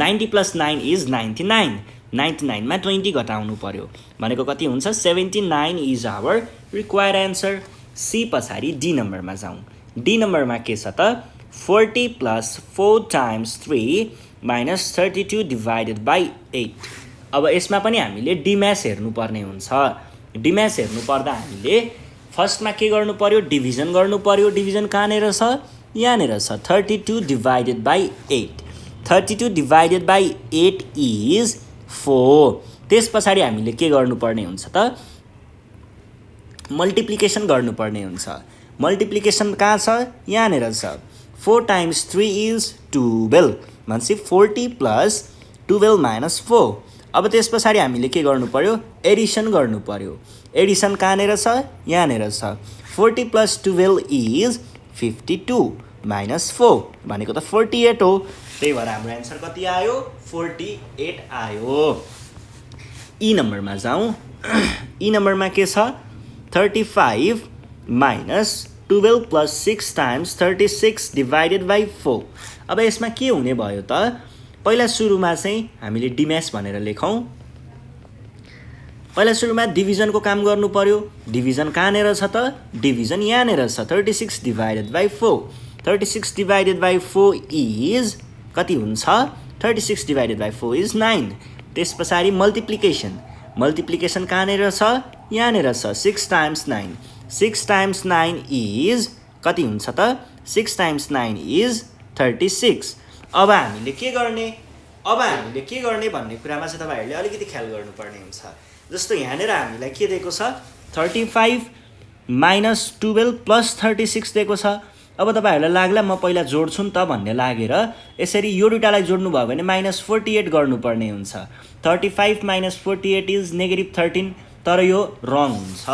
90 प्लस 9 इज 99 मा 20 घटाउनु पर्यो भनेको कति हुन्छ 79 is our required answer C पछाडि डी नम्बरमा जाउँ डी नम्बरमा के छ त 40 plus 4 times 3 minus 32 divided by 8 अब यसमा पनि हामीले डिम्यास हेर्नुपर्ने हुन्छ डिम्यास हेर्नु पर्दा हामीले फर्स्टमा के गर्नु पर्यो डिभिजन गर्नु पर्यो डिभिजन कहाँनिर छ यहाँनिर छ 32 divided by 8 divided by 8 is 4 त्यस पछाडि हामीले के गर्नुपर्ने हुन्छ त मल्टिप्लिकेसन गर्नुपर्ने हुन्छ मल्टिप्लिकेसन कहाँ छ यहाँनिर छ 4 टाइम्स 3 इज 12 भनेपछि 40 प्लस 12 माइनस 4 अब त्यस पछाडि हामीले के गर्नु पर्यो एडिसन गर्नु पर्यो एडिसन कहाँनिर छ यहाँनिर छ 40 प्लस 12 इज 52 माइनस 4 भनेको त 48 हो त्यही भएर हाम्रो एन्सर कति आयो 48 आयो ई नम्बरमा जाउँ ई नम्बरमा के छ 35 minus 12 plus 6 times 36 divided by 4 अब यसमा के हुने भयो त पहिला सुरुमा चाहिँ हामीले डिम्यास भनेर लेखौँ पहिला सुरुमा डिभिजनको काम गर्नु पर्यो डिभिजन कहाँनिर छ त डिभिजन यहाँनिर छ 36 divided by 4 36 divided by 4 is कति हुन्छ 36 डिभाइडेड बाई 4 इज 9 त्यस पछाडि मल्टिप्लिकेसन कहाँनिर छ यहाँनिर छ 6 टाइम्स 9 इज कति हुन्छ त 6 टाइम्स 9 इज 36 अब हामीले के गर्ने भन्ने कुरामा चाहिँ तपाईँहरूले अलिकति ख्याल गर्नुपर्ने हुन्छ जस्तो यहाँनिर हामीलाई के दिएको छ 35 माइनस 12 प्लस 36 दिएको छ अब तपाईँहरूलाई लाग्ला म पहिला जोड्छु नि त भन्ने लागेर यसरी यो दुइटालाई जोड्नु भयो भने माइनस 48 गर्नुपर्ने हुन्छ 35 माइनस 48 इज नेगेटिभ 13 तर यो रङ हुन्छ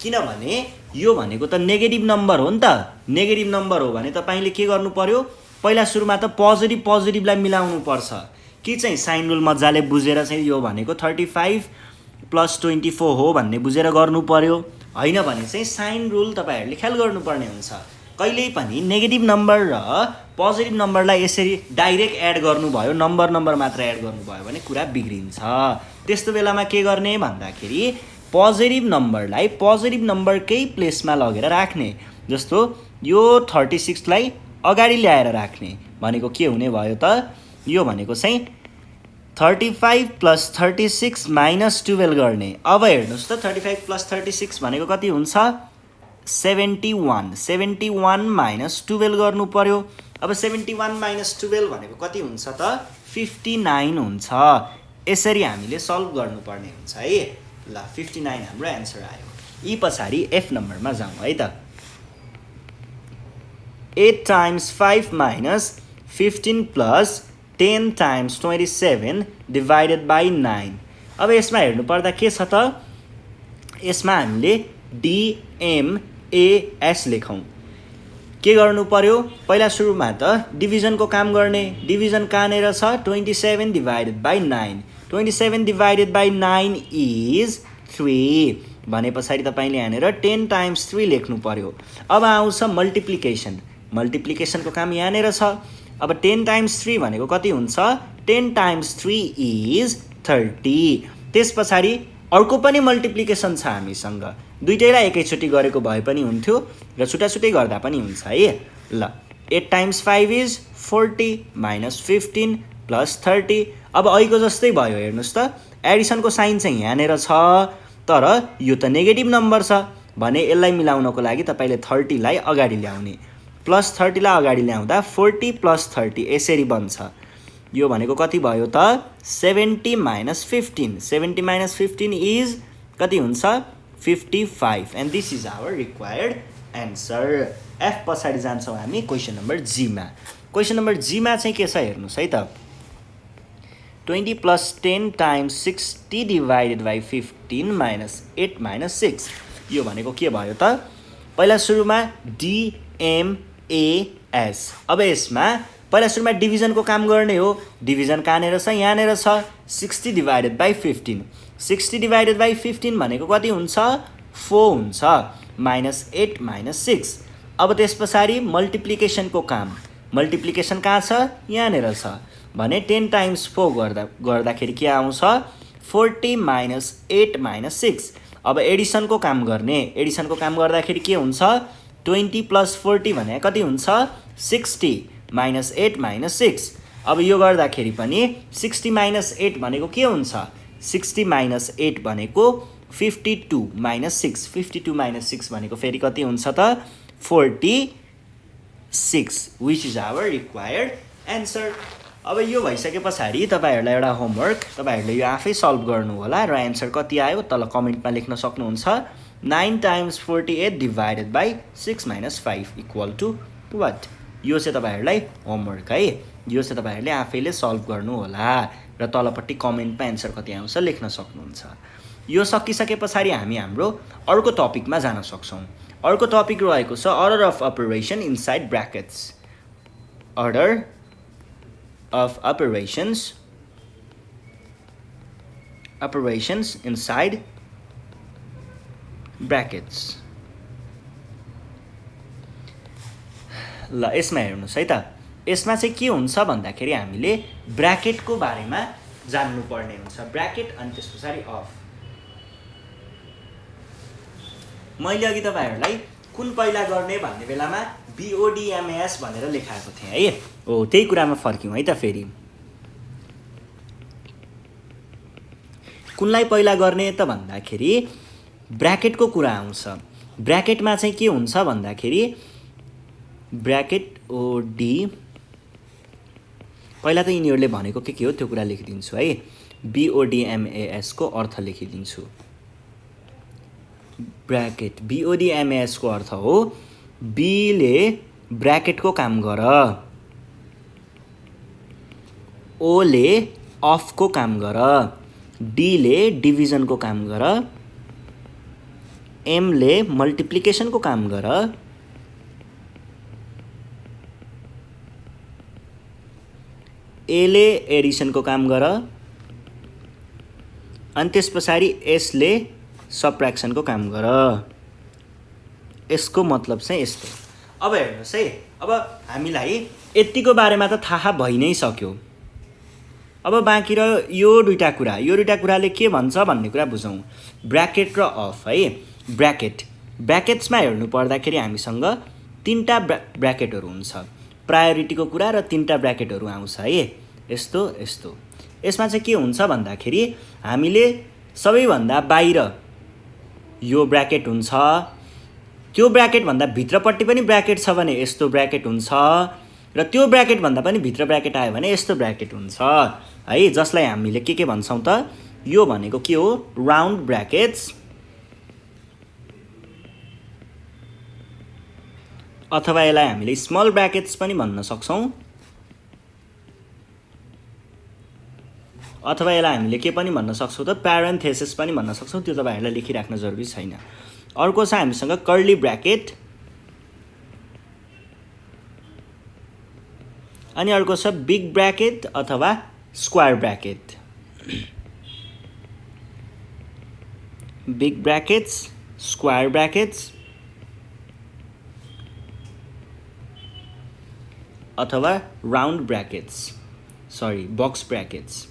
किनभने यो भनेको त नेगेटिभ नम्बर हो नि त नेगेटिभ नम्बर हो भने तपाईँले के गर्नु पर्यो पहिला सुरुमा त पोजिटिभलाई मिलाउनु पर्छ कि चाहिँ साइन रुल मजाले बुझेर चाहिँ यो भनेको 35 प्लस 24 हो भन्ने बुझेर गर्नु पर्यो होइन भने चाहिँ साइन रुल तपाईँहरूले ख्याल गर्नुपर्ने हुन्छ कहिल्यै पनि नेगेटिभ नम्बर र पोजिटिभ नम्बरलाई यसरी डाइरेक्ट एड गर्नुभयो नम्बर मात्र एड गर्नुभयो भने कुरा बिग्रिन्छ त्यस्तो बेलामा के गर्ने भन्दाखेरि पोजिटिभ नम्बरलाई पोजिटिभ नम्बरकै प्लेसमा लगेर राख्ने जस्तो यो 36 लाई अगाडि ल्याएर राख्ने भनेको के हुने भयो त यो भनेको चाहिँ 35 प्लस 36 माइनस 12 गर्ने अब हेर्नुहोस् त 35 प्लस 36 भनेको कति हुन्छ 71 माइनस 12 गर्नु पर्यो अब 71 माइनस 12 भनेको कति हुन्छ त 59 हुन्छ यसरी हामीले सल्भ गर्नुपर्ने हुन्छ है ल 59 हाम्रो एन्सर आयो यी पछाडि एफ नम्बरमा जाउँ है त 8 times 5 minus 15 plus 10 times 27 divided by 9 अब यसमा हेर्नु पर्दा के छ त यसमा हामीले DMAS लेखौँ। के गर्नु पर्यो? पहिला सुरुमा त डिभिजनको काम गर्ने। डिभिजन कहाँनिर छ? 27 divided by 9। 27 divided by 9 is 3 भने पछाडि तपाईँले यहाँनिर 10 टाइम्स 3 लेख्नु पर्यो। अब आउँछ मल्टिप्लिकेसन। मल्टिप्लिकेसनको काम यहाँनिर छ। अब 10 टाइम्स 3 भनेको कति हुन्छ? 10 टाइम्स 3 इज 30। त्यस पछाडि अर्को पनि मल्टिप्लिकेसन छ हामीसँग। दुईटैलाई एकैचोटि गरेको भए पनि हुन्थ्यो र छुट्टा-छुट्टै गर्दा पनि हुन्छ है। ल 8 टाइम्स 5 इज 40 माइनस 15 प्लस 30। अब अहिलेको जस्तै भयो हेर्नुहोस् त, एडिसनको साइन चाहिँ यहाँनिर छ तर यो त नेगेटिभ नम्बर छ भने यसलाई मिलाउनको लागि तपाईँले 30 लाई अगाडि ल्याउने। प्लस 30 लाई अगाडि ल्याउँदा 40 प्लस 30 यसरी बन्छ। यो भनेको कति भयो त? 70 माइनस 15। 70 माइनस 15 इज कति हुन्छ? 55 and this is our required answer. F पछाडि जान्छौँ हामी क्वेसन नम्बर जीमा। क्वेसन नम्बर जीमा चाहिँ के छ हेर्नुहोस् है त। 20 plus 10 times 60 divided by 15 minus 8 minus 6। यो भनेको के भयो त? पहिला सुरुमा DMAS। अब यसमा पहिला सुरुमा डिभिजनको काम गर्ने हो। डिभिजन कहाँनिर छ? यहाँनिर छ। 60 डिभाइडेड बाई 15। 60 डिभाइडेड बाई 15 भनेको कति हुन्छ? 4 हुन्छ माइनस 8 माइनस 6। अब त्यस पछाडि मल्टिप्लिकेसनको काम। मल्टिप्लिकेसन कहाँ छ? यहाँनिर छ भने 10 टाइम्स 4 गर्दाखेरि के आउँछ? 40 माइनस 8 माइनस 6। अब एडिसनको काम गर्ने। एडिसनको काम गर्दाखेरि के हुन्छ? 20 प्लस 40 भने कति हुन्छ? 60 माइनस 8 माइनस 6। अब यो गर्दाखेरि पनि 60 माइनस 8 भनेको के हुन्छ? 60 माइनस 8 भनेको 52 माइनस 6। 52 माइनस 6 भनेको फेरि कति हुन्छ त? 46 which is our required answer. अब यो भइसके पछाडि तपाईँहरूलाई एउटा होमवर्क, तपाईँहरूले यो आफै सल्भ गर्नु होला र एन्सर कति आयो तल कमेन्टमा लेख्न सक्नुहुन्छ। 9 times 48 divided by 6 minus 5 equal to what? यो चाहिँ तपाईँहरूलाई होमवर्क है। यो चाहिँ तपाईँहरूले आफैले सल्भ गर्नु होला र तलपट्टि कमेन्टमा एन्सर कति आउँछ लेख्न सक्नुहुन्छ। यो सकिसके पछाडि हामी हाम्रो अर्को टपिकमा जान सक्छौँ। अर्को टपिक रहेको छ order of operation inside brackets. Order of operations inside brackets। ल यसमा हेर्नुहोस् है त। यसमा चाहिँ के हुन्छ भन्दाखेरि हामीले ब्र्याकेटको बारेमा जान्नुपर्ने हुन्छ। ब्र्याकेट अनि त्यस पछाडि अफ। मैले अघि तपाईँहरूलाई कुन पहिला गर्ने भन्ने बेलामा BODMAS भनेर लेखाएको थिएँ है। हो त्यही कुरामा फर्क्यौँ है त फेरि। कुनलाई पहिला गर्ने त भन्दाखेरि ब्र्याकेटको कुरा आउँछ। ब्र्याकेटमा चाहिँ के हुन्छ भन्दाखेरि ब्र्याकेट OD पहिला त यिनीहरूले भनेको के हो त्यो कुरा लेखिदिन्छु है। BODMAS को अर्थ लेखिदिन्छु। ब्र्याकेट BODMAS को अर्थ हो B ले ब्र्याकेटको काम गर, O ले अफको काम गर, D ले डिभिजनको काम गर, M ले मल्टिप्लिकेसनको काम गर, A ले एडिसनको काम गर अनि त्यस पछाडि S ले सबट्र्याक्सनको काम गर। यसको मतलब चाहिँ यस्तो। अब हेर्नुहोस् है, अब हामीलाई यतिको बारेमा त थाहा भइ नै सक्यो। अब बाँकी रह्यो यो दुईटा कुराले के भन्छ भन्ने कुरा बुझौँ। ब्र्याकेट र अफ है। ब्र्याकेट्समा हेर्नु पर्दाखेरि हामीसँग तीनटा ब्र्याकेटहरू हुन्छ। प्रायोरिटीको कुरा र तीनटा ब्र्याकेटहरू आउँछ है। यस्तो यस्तो। यसमा चाहिँ के हुन्छ भन्दाखेरि हामीले सबैभन्दा बाहिर यो ब्र्याकेट हुन्छ, त्यो ब्र्याकेट भन्दा भित्रपट्टि पनि ब्र्याकेट छ भने यस्तो ब्र्याकेट हुन्छ र त्यो ब्र्याकेट भन्दा पनि भित्र ब्र्याकेट आयो भने यस्तो ब्र्याकेट हुन्छ है। जसलाई हामीले के भन्छौँ त? यो भनेको के हो? राउन्ड ब्र्याकेट्स अथवा यसलाई हामीले स्मल ब्र्याकेट्स पनि भन्न सक्छौँ, अथवा यसलाई हामीले के पनि भन्न सक्छौँ त? प्यारेन्थेसिस पनि भन्न सक्छौँ। त्यो तपाईँहरूलाई लेखिराख्न जरुरी छैन। अर्को छ हामीसँग कर्ली ब्र्याकेट अनि अर्को छ बिग ब्र्याकेट अथवा स्क्वायर ब्र्याकेट बिग ब्र्याकेट्स स्क्वायर ब्र्याकेट्स अथवा राउन्ड ब्र्याकेट्स बक्स ब्र्याकेट्स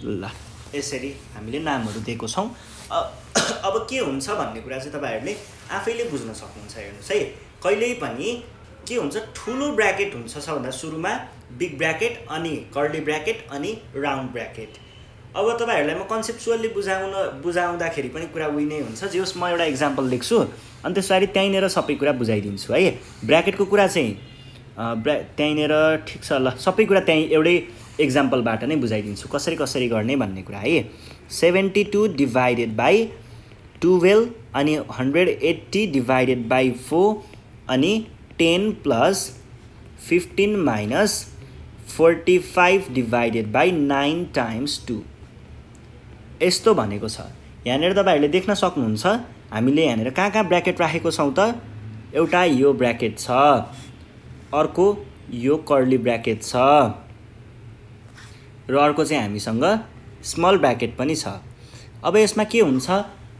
ल यसरी हामीले नामहरू दिएको छौँ अब के हुन्छ भन्ने कुरा चाहिँ तपाईहरुले आफैले बुझ्न सक्नुहुन्छ हेर्नुस् है कहिल्यै पनि के हुन्छ ठुलो ब्र्याकेट हुन्छ सबभन्दा सुरुमा बिग ब्र्याकेट अनि कर्ली ब्र्याकेट अनि राउन्ड ब्र्याकेट अब तपाईहरुलाई म कन्सेप्चुअली बुझाउँदाखेरि पनि कुरा उही नै हुन्छ जे होस् म एउटा एक्जाम्पल लेख्छु अनि त्यसरी त्यहीँनेर सबै कुरा बुझाइदिन्छु है ब्र्याकेटको कुरा चाहिँ त्यहीँनेर ठिक छ ल सबै कुरा त्यहीँ एउटै एक्जाम्पलबाट नै बुझाइदिन्छु कसरी गर्ने भन्ने कुरा है 72 डिभाइडेड बाई 12 अनि 180 डिभाइडेड बाई 4 अनि 10 plus 15 minus 45 divided by 9 times 2 यस्तो भनेको छ यहाँनिर तपाईहरुले देख्न सक्नुहुन्छ हामीले यहाँनिर कहाँ ब्र्याकेट राखेको छौँ त एउटा यो ब्र्याकेट छ अर्को यो कर्ली ब्र्याकेट छ र अर्को चाहिँ हामीसँग स्मल ब्र्याकेट पनि छ अब यसमा के हुन्छ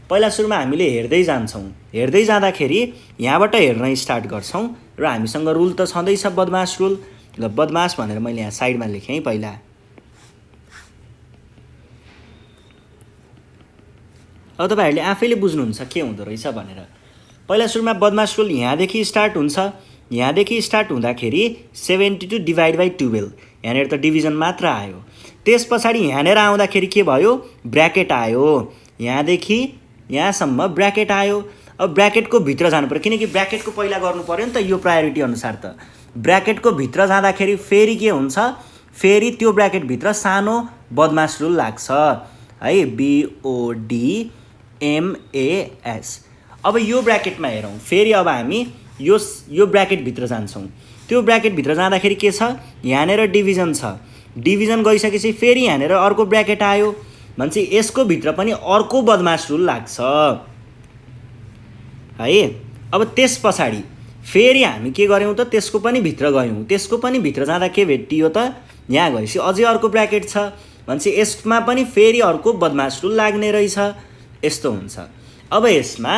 पहिला सुरुमा हामीले हेर्दै जान्छौँ हेर्दै जाँदाखेरि यहाँबाट हेर्न स्टार्ट गर्छौँ र हामीसँग रुल त छँदैछ बदमास रुल ल बदमास भनेर मैले यहाँ साइडमा लेखेँ पहिला अब तपाईहरुले आफैले बुझ्नुहुन्छ के हुँदो रहेछ भनेर पहिला सुरुमा बदमास रुल यहाँदेखि स्टार्ट हुन्छ यहाँदेखि स्टार्ट हुँदाखेरि 72 डिभाइड बाई 12 यहाँनिर त डिभिजन मात्र आयो त्यस पछाडि यहाँनिर आउँदाखेरि के भयो ब्र्याकेट आयो यहाँदेखि यहाँसम्म ब्र्याकेट आयो अब ब्र्याकेटको भित्र जानु पर्यो किनकि ब्र्याकेटको पहिला गर्नु पर्यो नि त यो प्रायोरिटी अनुसार त ब्र्याकेटको भित्र जाँदाखेरि फेरि के हुन्छ फेरि त्यो ब्र्याकेट भित्र सानो बदमास रुल लाग्छ है BODMAS अब यो ब्र्याकेटमा हेरौँ फेरि अब हामी यो ब्र्याकेट भित्र जान्छौँ त्यो ब्र्याकेट भित्र जाँदाखेरि के छ यहाँनिर डिभिजन छ डिभिजन गइसकेपछि फेरि यहाँनिर अर्को ब्र्याकेट आयो भन्छ यसको भित्र पनि अर्को बदमास रुल लाग्छ है अब त्यस पछाडि फेरि हामी के गर्यौँ त त्यसको पनि भित्र गयौँ त्यसको पनि भित्र जाँदा के भेटियो त यहाँ गएपछि अझै अर्को ब्र्याकेट छ भन्छ यसमा पनि फेरि अर्को बदमास रुल लाग्ने रहेछ यस्तो हुन्छ अब यसमा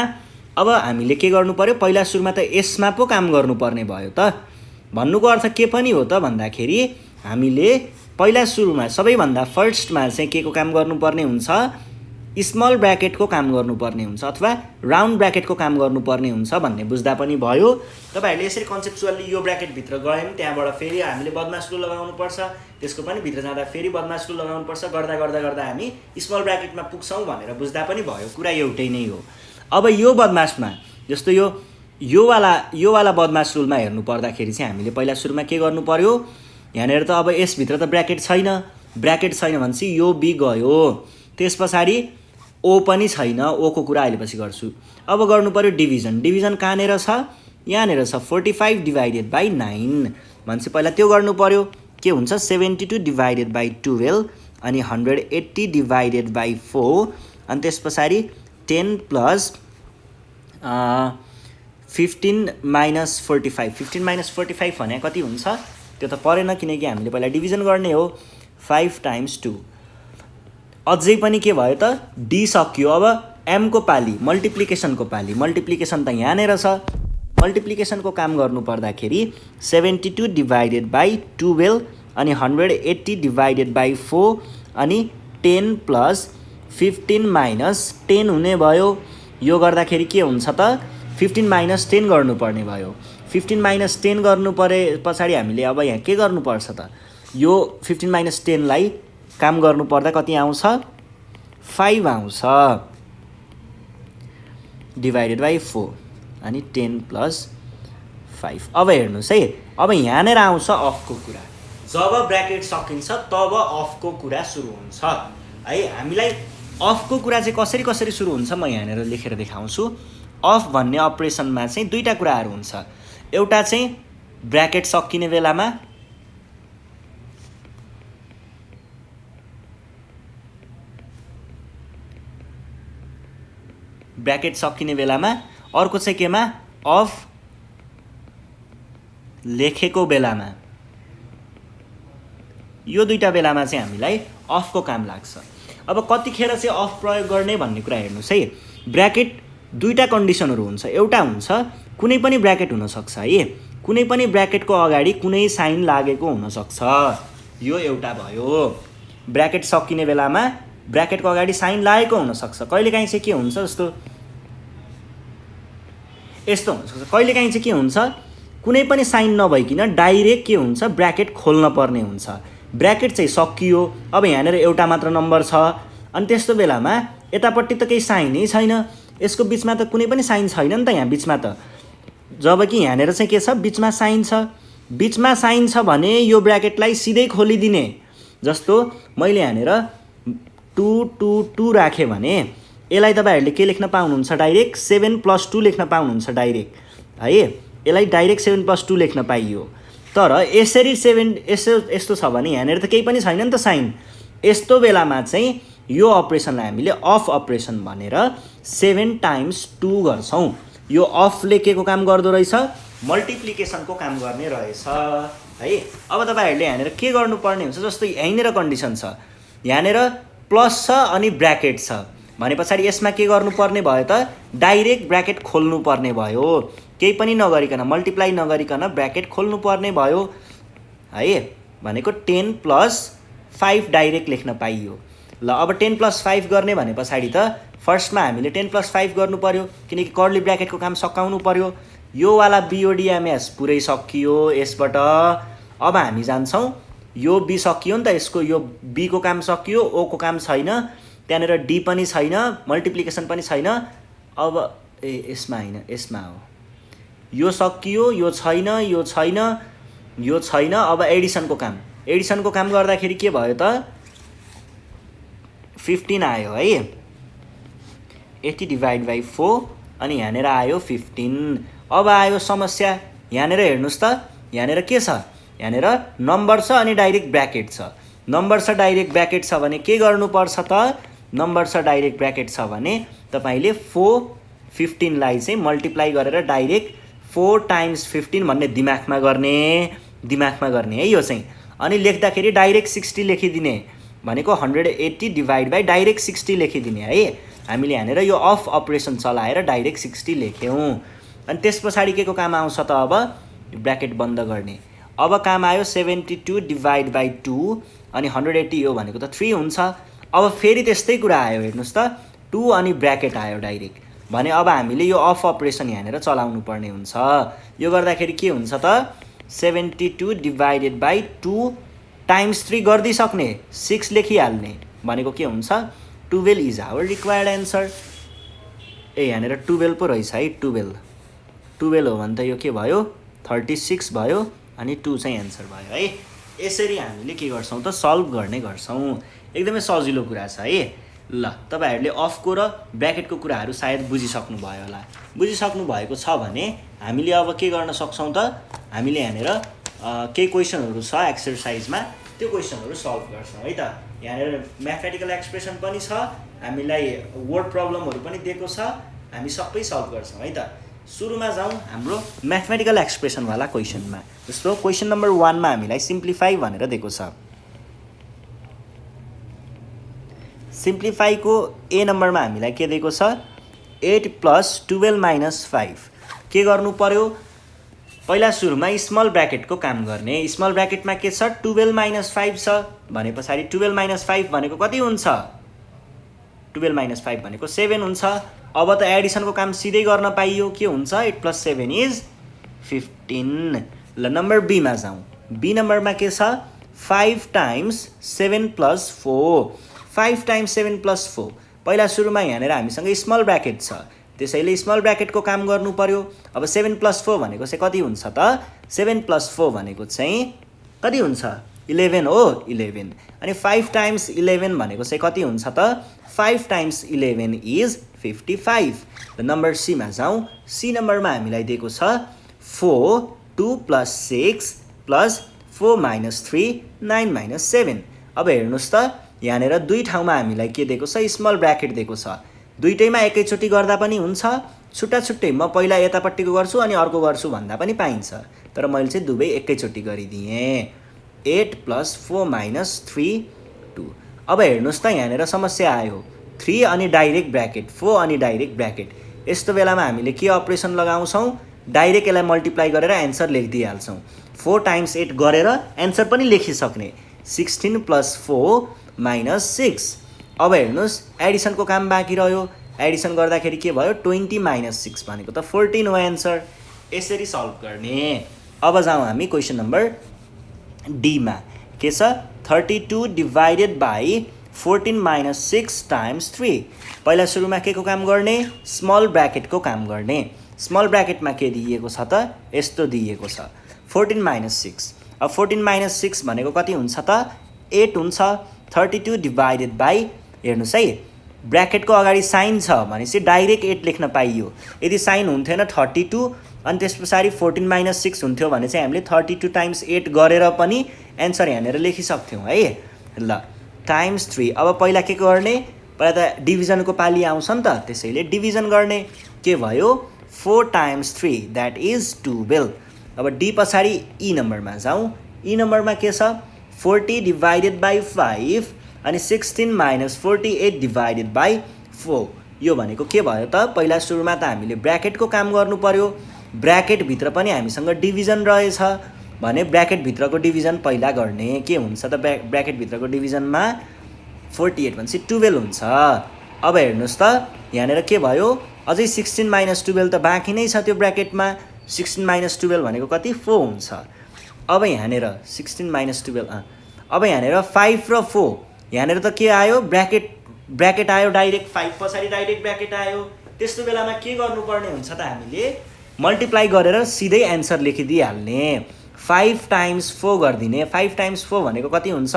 अब हामीले के गर्नु पर्यो पहिला सुरुमा त यसमा पो काम गर्नुपर्ने भयो त भन्नुको अर्थ के पनि हो त भन्दाखेरि हामीले पहिला सुरुमा सबैभन्दा फर्स्टमा चाहिँ के को काम गर्नुपर्ने हुन्छ स्मल ब्र्याकेटको काम गर्नुपर्ने हुन्छ अथवा राउन्ड ब्र्याकेटको काम गर्नुपर्ने हुन्छ भन्ने बुझ्दा पनि भयो तपाईहरुले यसरी कन्सेप्चुअली यो ब्र्याकेट भित्र गयौँ त्यहाँबाट फेरि हामीले बदमास रुल लगाउनु पर्छ त्यसको पनि भित्र जाँदा फेरि बदमास रुल लगाउनु पर्छ गर्दा गर्दा गर्दा हामी स्मल ब्र्याकेटमा पुग्छौँ भनेर बुझ्दा पनि भयो कुरा एउटै नै हो अब यो बदमासमा जस्तो यो वाला बदमास रुलमा हेर्नु पर्दाखेरि चाहिँ हामीले पहिला सुरुमा के गर्नु पर्यो यहाँनिर त अब यसभित्र त ब्र्याकेट छैन भनेपछि यो बी गयो त्यस पछाडि ओ पनि छैन ओको कुरा अहिले पछि गर्छु अब गर्नु पर्यो डिभिजन कहाँनिर छ यहाँनिर छ 45 डिभाइडेड बाई 9 भनेपछि पहिला त्यो गर्नु पर्यो के हुन्छ 72 डिभाइडेड बाई 12 अनि 180 डिभाइडेड बाई 4 अनि त्यस पछाडि 10 प्लस 15 माइनस 45 भने कति हुन्छ त्यो त परेन किनकि हामीले पहिला डिभिजन गर्ने हो 5 टाइम्स 2 अझै पनि के भयो त डी सक्यो अब एम को पाली मल्टिप्लिकेसनको पाली मल्टिप्लिकेसन त यहाँनिर छ मल्टिप्लिकेसनको काम गर्नु पर्दाखेरि 72 डिभाइडेड बाई 12 अनि 180 डिभाइडेड बाई 4 अनि 10 प्लस 15 माइनस 10 हुने भयो यो गर्दाखेरि के हुन्छ त 15 माइनस 10 गर्नुपर्ने भयो 15 माइनस 10 गर्नु परे पछाडि हामीले अब यहाँ के गर्नुपर्छ त यो 15 माइनस 10 लाई काम गर्नु पर्दा कति आउँछ 5 आउँछ डिभाइडेड बाई 4 अनि 10 प्लस 5 अब हेर्नुस् है अब यहाँनिर आउँछ अफको कुरा जब ब्र्याकेट सकिन्छ तब अफको कुरा सुरु हुन्छ है हामीलाई अफको कुरा चाहिँ कसरी सुरु हुन्छ म यहाँनिर लेखेर देखाउँछु अफ भन्ने अपरेसनमा चाहिँ दुईटा कुराहरू हुन्छ एउटा चाहिँ ब्र्याकेट सकिने बेलामा ब्र्याकेट सकिने बेलामा, अर्को चाहिँ केमा अफ लेखेको बेलामा। यो दुईटा बेलामा चाहिँ हामीलाई अफको काम लाग्छ। अब कतिखेर चाहिँ अफ प्रयोग गर्ने भन्ने कुरा हेर्नुहोस् है। ब्र्याकेट दुईटा कन्डिसनहरू हुन्छ। एउटा हुन्छ कुनै पनि ब्र्याकेट हुनसक्छ है, कुनै पनि ब्र्याकेटको अगाडि कुनै साइन लागेको हुनसक्छ, यो एउटा भयो। ब्र्याकेट सकिने बेलामा ब्र्याकेटको अगाडि साइन लागेको हुनसक्छ। कहिलेकाहीँ चाहिँ के हुन्छ जस्तो यस्तो हुनसक्छ, कहिलेकाहीँ चाहिँ के हुन्छ कुनै पनि साइन नभइकन डाइरेक्ट के हुन्छ ब्र्याकेट खोल्न पर्ने हुन्छ। ब्र्याकेट चाहिँ सकियो, अब यहाँनिर एउटा मात्र नम्बर छ, अनि त्यस्तो बेलामा यतापट्टि त केही साइनै छैन, यसको बिचमा त कुनै पनि साइन छैन नि त यहाँ बिचमा त, जबकि यहाँनिर चाहिँ के छ बिचमा साइन छ। बिचमा साइन छ भने यो ब्र्याकेटलाई सिधै खोलिदिने। जस्तो मैले यहाँनिर 2 2 2 राखेँ भने यसलाई तपाईँहरूले के लेख्न पाउनुहुन्छ डाइरेक्ट 7 + 2 लेख्न पाउनुहुन्छ डाइरेक्ट है, यसलाई डाइरेक्ट 7 + 2 लेख्न पाइयो। तर यसरी 7 यस्तो छ भने यहाँनिर त केही पनि छैन नि त साइन। यस्तो बेलामा चाहिँ यो अपरेसनलाई हामीले अफ अपरेसन भनेर 7 × 2 गर्छौँ। यो अफले के को काम गर्दो रहेछ, मल्टिप्लिकेसनको काम गर्ने रहेछ है। अब तपाईँहरूले यहाँनिर के गर्नुपर्ने हुन्छ, जस्तो यहीँनिर कन्डिसन छ, यहाँनिर प्लस छ अनि ब्र्याकेट छ भने पछाडि यसमा के गर्नुपर्ने भयो त डाइरेक्ट ब्र्याकेट खोल्नुपर्ने भयो, केही पनि नगरिकन मल्टिप्लाई नगरिकन ब्र्याकेट खोल्नुपर्ने भयो है। भनेको 10 + 5 डाइरेक्ट लेख्न पाइयो। ल अब 10 + 5 गर्ने भने पछाडि त फर्स्टमा हामीले 10 + 5 गर्नु पर्यो, किनकि कर्ली ब्र्याकेटको काम सकाउनु पर्यो। यो वाला बिओडिएमएस पुरै सकियो यसबाट। अब हामी जान्छौँ, यो बी सकियो नि त, यसको यो बी को काम सकियो, ओ को काम छैन, त्यहाँनिर डी पनि छैन, मल्टिप्लिकेसन पनि छैन। अब यसमा होइन यसमा हो, यो सकियो, यो छैन, यो छैन, यो छैन। अब एडिसनको काम गर्दाखेरि के भयो त 15 आयो है, 80 / 4 अनि यहाँनिर आयो 15। अब आयो समस्या, यहाँनिर हेर्नुहोस् त, यहाँनिर के छ, यहाँनिर नम्बर छ अनि डाइरेक्ट ब्र्याकेट छ। नम्बर छ डाइरेक्ट ब्र्याकेट छ भने के गर्नुपर्छ त, नम्बर छ डाइरेक्ट ब्र्याकेट छ भने तपाईँले 4 15 लाई चाहिँ मल्टिप्लाई गरेर डाइरेक्ट 4 × 15 भन्ने दिमागमा गर्ने है यो चाहिँ। अनि लेख्दाखेरि डाइरेक्ट 60 लेखिदिने, भनेको 180 / डाइरेक्ट 60 लेखिदिने है। हामीले यहाँनिर यो अफ अपरेसन चलाएर डाइरेक्ट 60 लेख्यौँ। अनि त्यस पछाडि के को काम आउँछ त, अब ब्र्याकेट बन्द गर्ने। अब काम आयो 72 / 2 अनि 180, यो भनेको त 3 हुन्छ। अब फेरि त्यस्तै कुरा आयो, हेर्नुहोस् त 2 अनि ब्र्याकेट आयो डाइरेक्ट भने अब हामीले यो अफ अपरेसन यहाँनिर चलाउनु पर्ने हुन्छ। यो गर्दाखेरि के हुन्छ त 72 / 2 × 3 गरिदिइसक्ने, 6 लेखिहाल्ने, भनेको के हुन्छ 12 इज आवर रिक्वायर्ड एन्सर। यहाँनिर 12 पो रहेछ है, 12 हो भने त यो के भयो 36 भयो अनि 2 चाहिँ एन्सर भयो है। यसरी हामीले के गर्छौँ त सल्भ गर्ने गर्छौँ। एकदमै सजिलो कुरा छ है। ल तपाईँहरूले अफको र ब्र्याकेटको कुराहरू सायद बुझिसक्नु भयो होला। बुझिसक्नु भएको छ भने हामीले अब के गर्न सक्छौँ त, हामीले यहाँनिर केही क्वेसनहरू छ एक्सर्साइजमा, त्यो क्वेसनहरू सल्भ गर्छौँ है त। यहाँनिर म्याथमेटिकल एक्सप्रेसन पनि छ, हामीलाई वर्ड प्रब्लमहरू पनि दिएको छ, हामी सबै सल्भ गर्छौँ है त। सुरुमा जाउँ हाम्रो म्याथमेटिकल एक्सप्रेसनवाला क्वेसनमा। जस्तो क्वेसन नम्बर 1 मा हामीलाई सिम्प्लिफाई भनेर दिएको छ। सिम्प्लिफाईको ए नम्बरमा हामीलाई के दिएको छ 8 + 12 - 5। के गर्नु पर्यो, पहिला सुरुमा स्मल ब्र्याकेटको काम गर्ने। स्मल ब्र्याकेटमा के छ 12 - 5 छ भने पछाडि 12 - 5 भनेको कति हुन्छ, 12 - 5 भनेको 7 हुन्छ। अब त एडिसनको काम सिधै गर्न पाइयो, के हुन्छ 8 + 7 = 15। ल नम्बर बी मा जाउँ। बी नम्बरमा के छ 5 × 7 + 4। 5 × 7 + 4। पहिला सुरुमा यहाँनिर हामीसँग स्मल ब्र्याकेट छ, त्यसैले स्मल ब्र्याकेटको काम गर्नु पर्यो। अब 7 + 4 भनेको चाहिँ कति हुन्छ त, 7 + 4 भनेको चाहिँ कति हुन्छ 11 हो, 11। अनि 5 × 11 भनेको चाहिँ कति हुन्छ त, 5 × 11 = 55। र नम्बर सी मा जाउँ। सी नम्बरमा हामीलाई दिएको छ 4 2 + 6 + 4 - 3 9 - 7। अब हेर्नुहोस् त यहाँनिर दुई ठाउँमा हामीलाई के दिएको छ स्मल ब्र्याकेट दिएको छ। दुईटैमा एकैचोटि गर्दा पनि हुन्छ, छुट्टा छुट्टै म पहिला यतापट्टिको गर्छु अनि अर्को गर्छु भन्दा पनि पाइन्छ, तर मैले चाहिँ दुवै एकैचोटि गरिदिएँ। 8 + 4 - 3 2। अब हेर्नुहोस् त यहाँनिर समस्या आयो, 3 अनि डाइरेक्ट ब्र्याकेट, 4 अनि डाइरेक्ट ब्र्याकेट। यस्तो बेलामा हामीले के अपरेसन लगाउँछौँ, डाइरेक्ट यसलाई मल्टिप्लाई गरेर एन्सर लेखिदिइहाल्छौँ। 4 × 8 गरेर एन्सर पनि लेखिसक्ने। 16 + 4 - 6। अब हेर्नुहोस् एडिसनको काम बाँकी रह्यो, एडिसन गर्दाखेरि के भयो, 20 - 6 भनेको त 14 हो एन्सर। यसरी सल्भ गर्ने। अब जाउँ हामी क्वेसन नम्बर डीमा। के छ, 32 / 14 - 6 × 3। पहिला सुरुमा के को काम गर्ने, स्मल ब्र्याकेटको काम गर्ने। स्मल ब्र्याकेटमा के दिएको छ त, यस्तो दिएको छ 14 - 6। अब 14 - 6 भनेको कति हुन्छ त, 8 हुन्छ। 32 / हेर्नुहोस् है, ब्र्याकेटको अगाडि साइन छ भनेपछि डाइरेक्ट 8 लेख्न पाइयो। यदि साइन हुन्थेन 32 अनि त्यस पछाडि 14 - 6 हुन्थ्यो भने चाहिँ हामीले 32 × 8 गरेर पनि एन्सर यहाँनिर लेखिसक्थ्यौँ है। ल ×3। अब पहिला के गर्ने, पहिला त डिभिजनको पाली आउँछ नि त, त्यसैले डिभिजन गर्ने। के भयो, 4 × 3 द्याट इज 12। अब डी पछाडि ई नम्बरमा जाउँ। ई नम्बरमा के छ, 40 / 5 अनि 16 - 48 / 4। यो भनेको के भयो त, पहिला सुरुमा त हामीले ब्र्याकेटको काम गर्नु पर्यो, ब्र्याकेटभित्र पनि हामीसँग डिभिजन रहेछ भने ब्र्याकेटभित्रको डिभिजन पहिला गर्ने। के हुन्छ त, ब्र्याकेटभित्रको डिभिजनमा 48 भनेपछि 12 हुन्छ। अब हेर्नुहोस् त यहाँनिर के भयो, अझै 16 - 12 त बाँकी नै छ त्यो ब्र्याकेटमा। 16 - 12 भनेको कति, 4 हुन्छ। अब यहाँनिर 16 - 12 अब यहाँनिर 5 र 4, यहाँनिर त के आयो, ब्र्याकेट आयो डाइरेक्ट, 5 पछाडि डाइरेक्ट ब्र्याकेट आयो। त्यस्तो बेलामा के गर्नुपर्ने हुन्छ त, हामीले मल्टिप्लाई गरेर सिधै एन्सर लेखिदिइहाल्ने। 5 × 4 गरिदिने। 5 × 4 भनेको कति हुन्छ,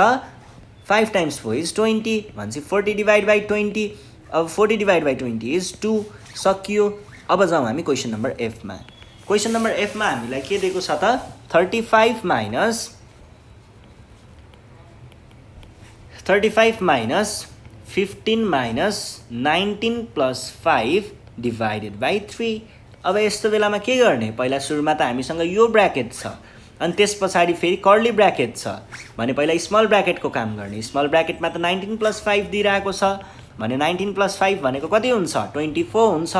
5 × 4 = 20 भनेपछि 40 / 20। अब 40 / 20 इज 2। सकियो। अब जाउँ हामी क्वेसन नम्बर एफमा। क्वेसन नम्बर एफमा हामीलाई के दिएको छ त, 35 - 15 - 19 + 5 / 3। अब यस्तो बेलामा के गर्ने, पहिला सुरुमा त हामीसँग यो ब्र्याकेट छ अनि त्यस पछाडि फेरि कर्ली ब्र्याकेट छ भने पहिला स्मल ब्र्याकेटको काम गर्ने। स्मल ब्र्याकेटमा त 19 + 5 दिइरहेको छ भने 19 + 5 भनेको कति हुन्छ, 24 हुन्छ।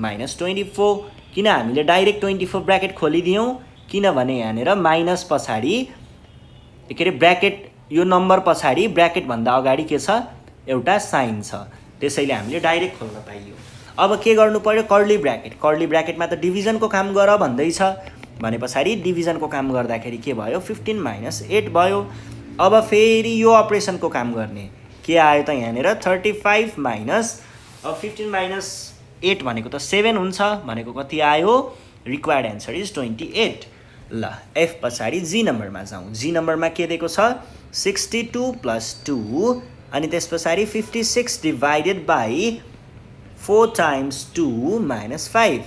-24। किन हामीले डाइरेक्ट 24 ब्र्याकेट खोलिदियौँ, किनभने यहाँनिर माइनस पछाडि के अरे ब्र्याकेट, यो नम्बर पछाडि ब्र्याकेटभन्दा अगाडि के छ, एउटा साइन छ, त्यसैले हामीले डाइरेक्ट खोल्न पाइयो। अब के गर्नु पर्यो, कर्ली ब्र्याकेट। कर्ली ब्र्याकेटमा त डिभिजनको काम गर भन्दैछ भने पछाडि डिभिजनको काम गर्दाखेरि के भयो, 15 - 8 भयो। अब फेरि यो अपरेसनको काम गर्ने। के आयो त यहाँनिर, 35 अब 15 - 8 भनेको त 7 हुन्छ भनेको कति आयो, रिक्वायर्ड एन्सर इज 28। ल एफ पछाडि जी नम्बरमा जाउँ। जी नम्बरमा के दिएको छ, 62 + 2 अनि त्यस पछाडि 56 / 4 × 2 - 5।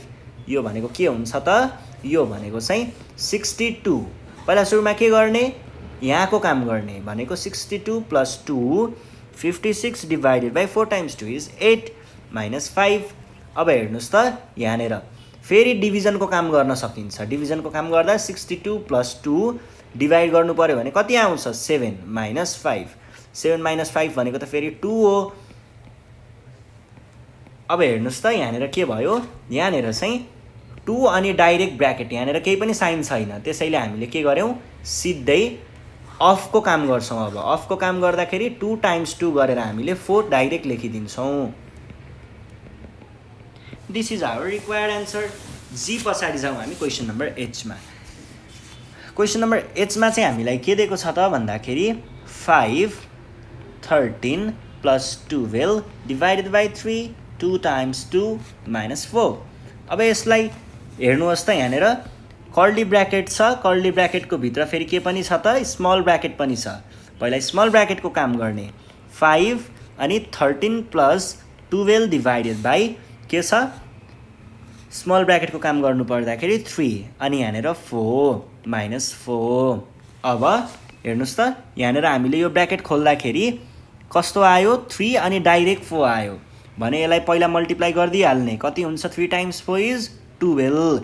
यो भनेको के हुन्छ त, यो भनेको चाहिँ 62। पहिला सुरुमा के गर्ने, यहाँको काम गर्ने भनेको 62 + 2 56 / 4 × 2 इज 8 - 5। अब हेर्नुहोस् त यहाँनिर फेरि डिभिजनको काम गर्न सकिन्छ। डिभिजनको काम गर्दा 62 + 2 डिभाइड गर्नु पर्यो भने कति आउँछ, 7 - 5। 7 - 5 भनेको त फेरि 2 हो। अब हेर्नुहोस् त यहाँनिर के भयो, यहाँनिर चाहिँ 2 अनि डाइरेक्ट ब्र्याकेट, यहाँनिर केही पनि साइन छैन, त्यसैले हामीले के गर्यौँ, सिधै अफको काम गर्छौँ। अब अफको काम गर्दाखेरि 2 × 2 गरेर हामीले 4 डाइरेक्ट लेखिदिन्छौँ। This is our required answer. जी पछाडि जाउँ हामी क्वेसन नम्बर एचमा। क्वेसन नम्बर एचमा चाहिँ हामीलाई के दिएको छ त भन्दाखेरि 5 13 + 12 / 3 2 × 2 - 4। अब यसलाई हेर्नुहोस् त यहाँनिर कर्ली ब्र्याकेट छ, कर्ली ब्र्याकेटको भित्र फेरि के पनि छ त, स्मल ब्र्याकेट पनि छ। पहिला स्मल ब्र्याकेटको काम गर्ने। 5 अनि 13 + 12 / के छ, स्मल ब्र्याकेटको काम गर्नु पर्दाखेरि 3 अनि यहाँनिर 4 - 4। अब हेर्नुहोस् त यहाँनिर हामीले यो ब्र्याकेट खोल्दाखेरि कस्तो आयो, 3 अनि डाइरेक्ट 4 आयो। भने यसलाई पहिला मल्टिप्लाई गरिदिइहाल्ने कति हुन्छ 3 टाइम्स 4 इज 12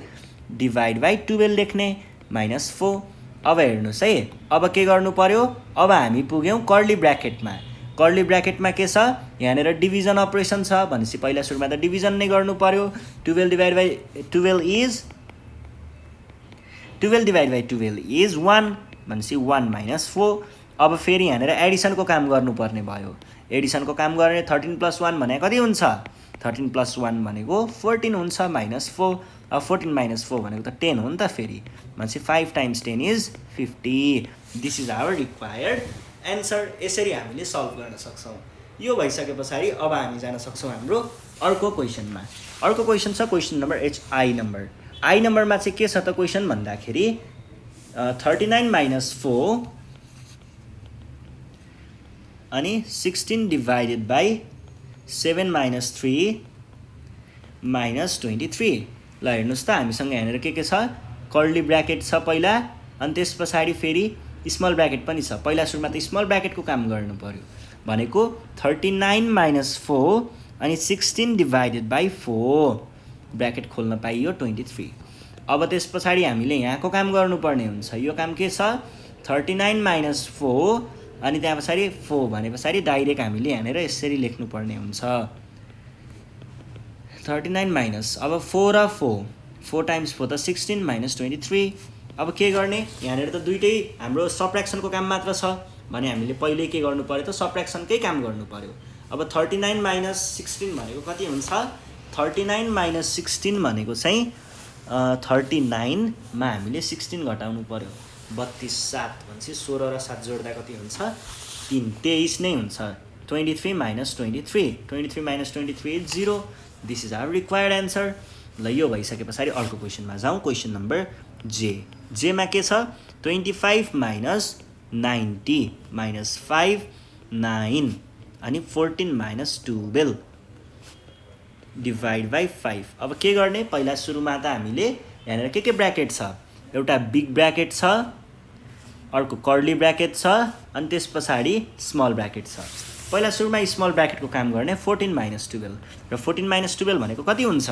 डिभाइड बाई 12 लेख्ने माइनस 4 अब हेर्नुहोस् है अब के गर्नु पर्यो अब हामी पुग्यौँ कर्ली ब्र्याकेटमा के छ यहाँनिर डिभिजन अपरेसन छ भनेपछि पहिला सुरुमा त डिभिजन नै गर्नु पर्यो 12 डिभाइड बाई 12 इज 1 भनेपछि 1 माइनस 4 अब फेरि यहाँनिर एडिसनको काम गर्नुपर्ने भयो एडिसनको काम गर्ने 13 प्लस 1 भने कति हुन्छ 13 प्लस 1 भनेको 14 हुन्छ माइनस 4 अब 14 माइनस 4 भनेको त 10 हो नि त फेरि भनेपछि 5 times 10 is 50 this is our required answer यसरी हामीले सल्भ गर्न सक्छौँ यो भइसके पछाडि अब हामी जान सक्छौँ हाम्रो अर्को क्वेसनमा अर्को क्वेसन छ क्वेसन नम्बर आई नम्बरमा चाहिँ के छ त क्वेसन भन्दाखेरि 39 माइनस 4 अनि 16 डिभाइडेड बाई 7 माइनस 3 माइनस 23 ल हेर्नुहोस् त हामीसँग यहाँनिर के छ कर्ली ब्र्याकेट छ पहिला अनि त्यस पछाडि फेरि स्मल ब्र्याकेट पनि छ पहिला सुरुमा त स्मल ब्र्याकेटको काम गर्नु पर्यो भनेको 39 माइनस 4 अनि 16 डिभाइडेड बाई 4 ब्र्याकेट खोल्न पाइयो 23 अब त्यस पछाडि हामीले यहाँको काम गर्नुपर्ने हुन्छ यो काम के छ 39 माइनस 4 अनि त्यहाँ पछाडि 4 भने पछाडि डाइरेक्ट हामीले यहाँनिर यसरी लेख्नुपर्ने हुन्छ 39 माइनस अब 4 र 4 टाइम्स 4 त 16 माइनस 23 अब के गर्ने यहाँनिर त दुइटै हाम्रो सब्ट्र्याक्सनको काम मात्र छ भने हामीले पहिले के गर्नु पर्यो त सब्ट्र्याक्सनकै काम गर्नु पर्यो अब 39 माइनस 16 भनेको कति हुन्छ 39 माइनस 16 भनेको चाहिँ 39 मा हामीले 16 घटाउनु पर्यो 32 7 भनेपछि 16 र 7 जोड्दा कति हुन्छ 23 नै हुन्छ 23 minus 23 minus 23 0 this is our required answer ल यो भइसके पछाडि अर्को क्वेसनमा जाउँ क्वेसन नम्बर जेमा के छ 25 माइनस 90 माइनस 5 9 अनि 14 माइनस 12 डिभाइड बाई 5 अब के गर्ने पहिला सुरुमा त हामीले यहाँनिर के ब्र्याकेट छ एउटा बिग ब्र्याकेट छ अर्को कर्ली ब्र्याकेट छ अनि त्यस पछाडि स्मल ब्र्याकेट छ पहिला सुरुमा स्मल ब्र्याकेटको काम गर्ने 14 माइनस 12 र 14 माइनस 12 भनेको कति हुन्छ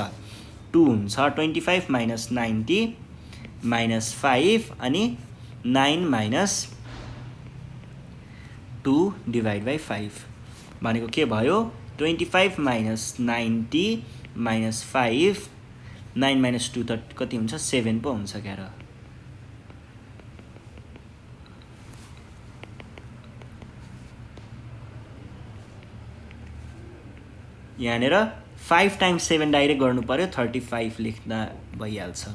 2 हुन्छ 25 माइनस 90 माइनस 5 अनि 9 माइनस 2 डिभाइड बाई 5 भनेको के भयो 25 माइनस 90 माइनस 5 9 माइनस 2 त कति हुन्छ 7 पो हुन्छ क्या र यहाँनिर 5 टाइम्स 7 डाइरेक्ट गर्नु पर्यो 35 लेख्दा भइहाल्छ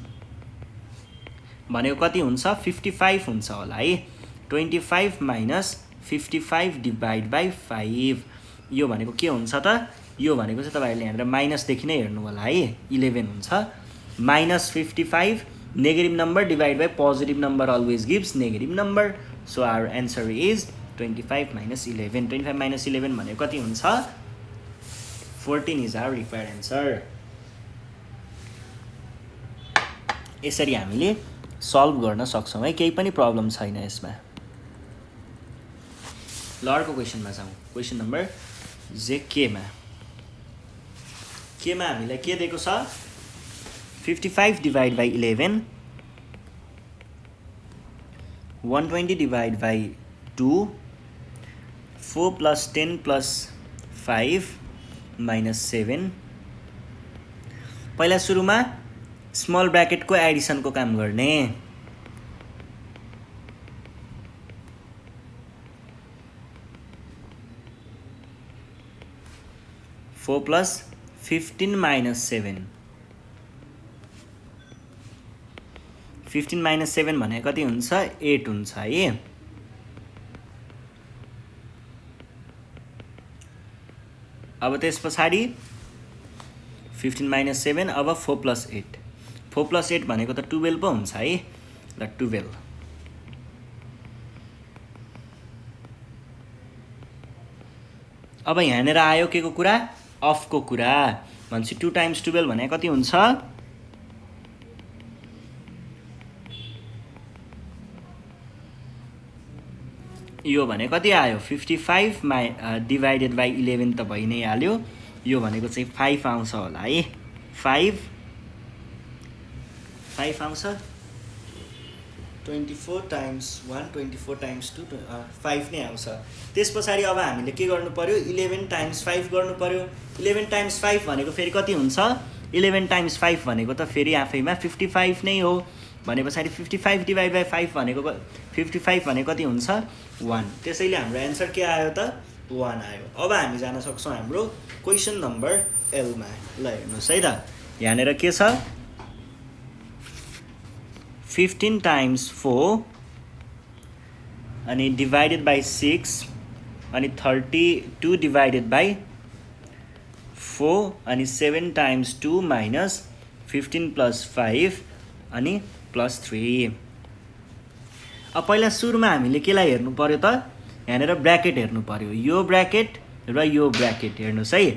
भनेको कति हुन्छ 55 हुन्छ होला है 25 माइनस 55 डिभाइड बाई 5 यो भनेको के हुन्छ त यो भनेको चाहिँ तपाईँहरूले यहाँनिर माइनसदेखि नै हेर्नु होला है 11 हुन्छ minus 55 negative number divide by positive number always gives negative number so our answer is 25 minus 11 25 minus 11 भनेको कति हुन्छ 14 इज आवर रिक्वायर्ड एन्सर यसरी हामीले सल्भ गर्न सक्छौँ है केही पनि प्रब्लम छैन यसमा ल अर्को क्वेसनमा जाउँ क्वेसन नम्बर केमा हामीलाई के दिएको छ 55 divide by 11 120 divide by 2 4 plus 10 plus 5 minus 7 पहिला सुरुमा स्मल ब्र्याकेटको एडिसनको काम गर्ने फोर प्लस 15 माइनस 7 15 माइनस 7 भने कति हुन्छ 8 हुन्छ है अब त्यस पछाडि 15 माइनस 7 अब 4 प्लस 8 4 प्लस 8 भनेको त 12 पो हुन्छ है ल 12 अब यहाँनिर आयो के को कुरा अफको कुरा भनेपछि 2 टाइम्स 12 भने कति हुन्छ यो भने कति आयो 55 डिभाइडेड बाई 11 त भइ नै हाल्यो यो भनेको चाहिँ 5 आउँछ होला है 5 आउँछ 24 टाइम्स 1 24 टाइम्स 2 5 नै आउँछ त्यस पछाडि अब हामीले के गर्नु पर्यो 11 टाइम्स 5 गर्नु पर्यो 11 टाइम्स 5 भनेको फेरि कति हुन्छ 11 टाइम्स 5 भनेको त फेरि आफैमा 55 नै हो भने पछाडि 55 डिभाइड बाई 5 भनेको 55 भनेको कति हुन्छ 1 त्यसैले हाम्रो एन्सर के आयो त 1 आयो अब हामी जान सक्छौँ हाम्रो क्वेसन नम्बर L मा ल हेर्नुहोस् है त यहाँनिर के छ 15 टाइम्स 4 अनि डिभाइडेड बाई 6 अनि 32 डिभाइडेड बाई 4 अनि 7 टाइम्स 2 माइनस 15 प्लस 5 अनि प्लस 3 अब पहिला सुरुमा हामीले केलाई हेर्नु पर्यो त यहाँनिर ब्र्याकेट हेर्नु पर्यो यो ब्र्याकेट र यो ब्र्याकेट हेर्नुहोस् है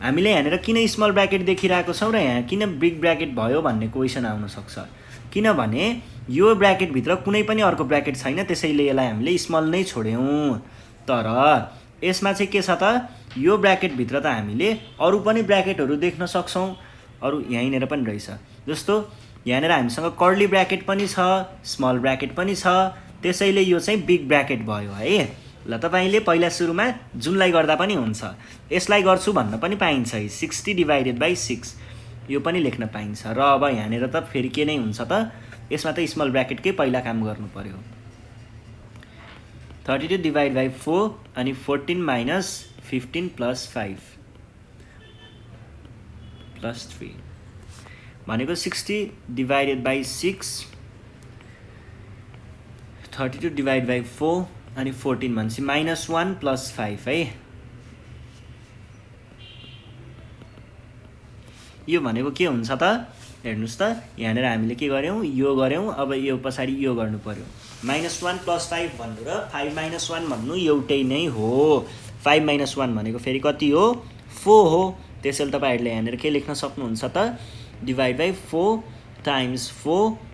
हामीले यहाँनिर किन स्मल ब्र्याकेट देखिरहेको छौँ र यहाँ किन बिग ब्र्याकेट भयो भन्ने क्वेसन आउन सक्छ किनभने यो ब्र्याकेटभित्र कुनै पनि अर्को ब्र्याकेट छैन त्यसैले यसलाई हामीले स्मल नै छोड्यौँ तर यसमा चाहिँ के छ त यो ब्र्याकेटभित्र त हामीले अरू पनि ब्र्याकेटहरू देख्न सक्छौँ अरू यहीँनिर पनि रहेछ जस्तो यहाँनिर हामीसँग कर्ली ब्र्याकेट पनि छ स्मल ब्र्याकेट पनि छ त्यसैले यो चाहिँ बिग ब्र्याकेट भयो है ल तपाईँले पहिला सुरुमा जुनलाई गर्दा पनि हुन्छ यसलाई गर्छु भन्न पनि पाइन्छ है 60 डिभाइडेड बाई 6 यो पनि लेख्न पाइन्छ र अब यहाँनिर त फेरि के नै हुन्छ त यसमा त स्मल ब्र्याकेटकै पहिला काम गर्नु पर्यो 32 डिभाइड बाई 4 अनि 14 माइनस 15 प्लस 5 प्लस 3 भनेको 60 डिभाइडेड बाई 6 32 डिभाइड बाई 4 अनि 14 भनेपछि -1 प्लस 5 है यो भनेको के हुन्छ त हेर्नुहोस् त यहाँनिर हामीले के गर्यौँ यो गर्यौँ अब यो पछाडि यो गर्नु पर्यो -1 प्लस 5 भन्नु र 5 - 1 भन्नु एउटै नै हो 5 - 1 भनेको फेरि कति हो 4 हो त्यसैले तपाईँहरूले यहाँनिर के लेख्न सक्नुहुन्छ त डिभाइड बाई 4 टाइम्स 4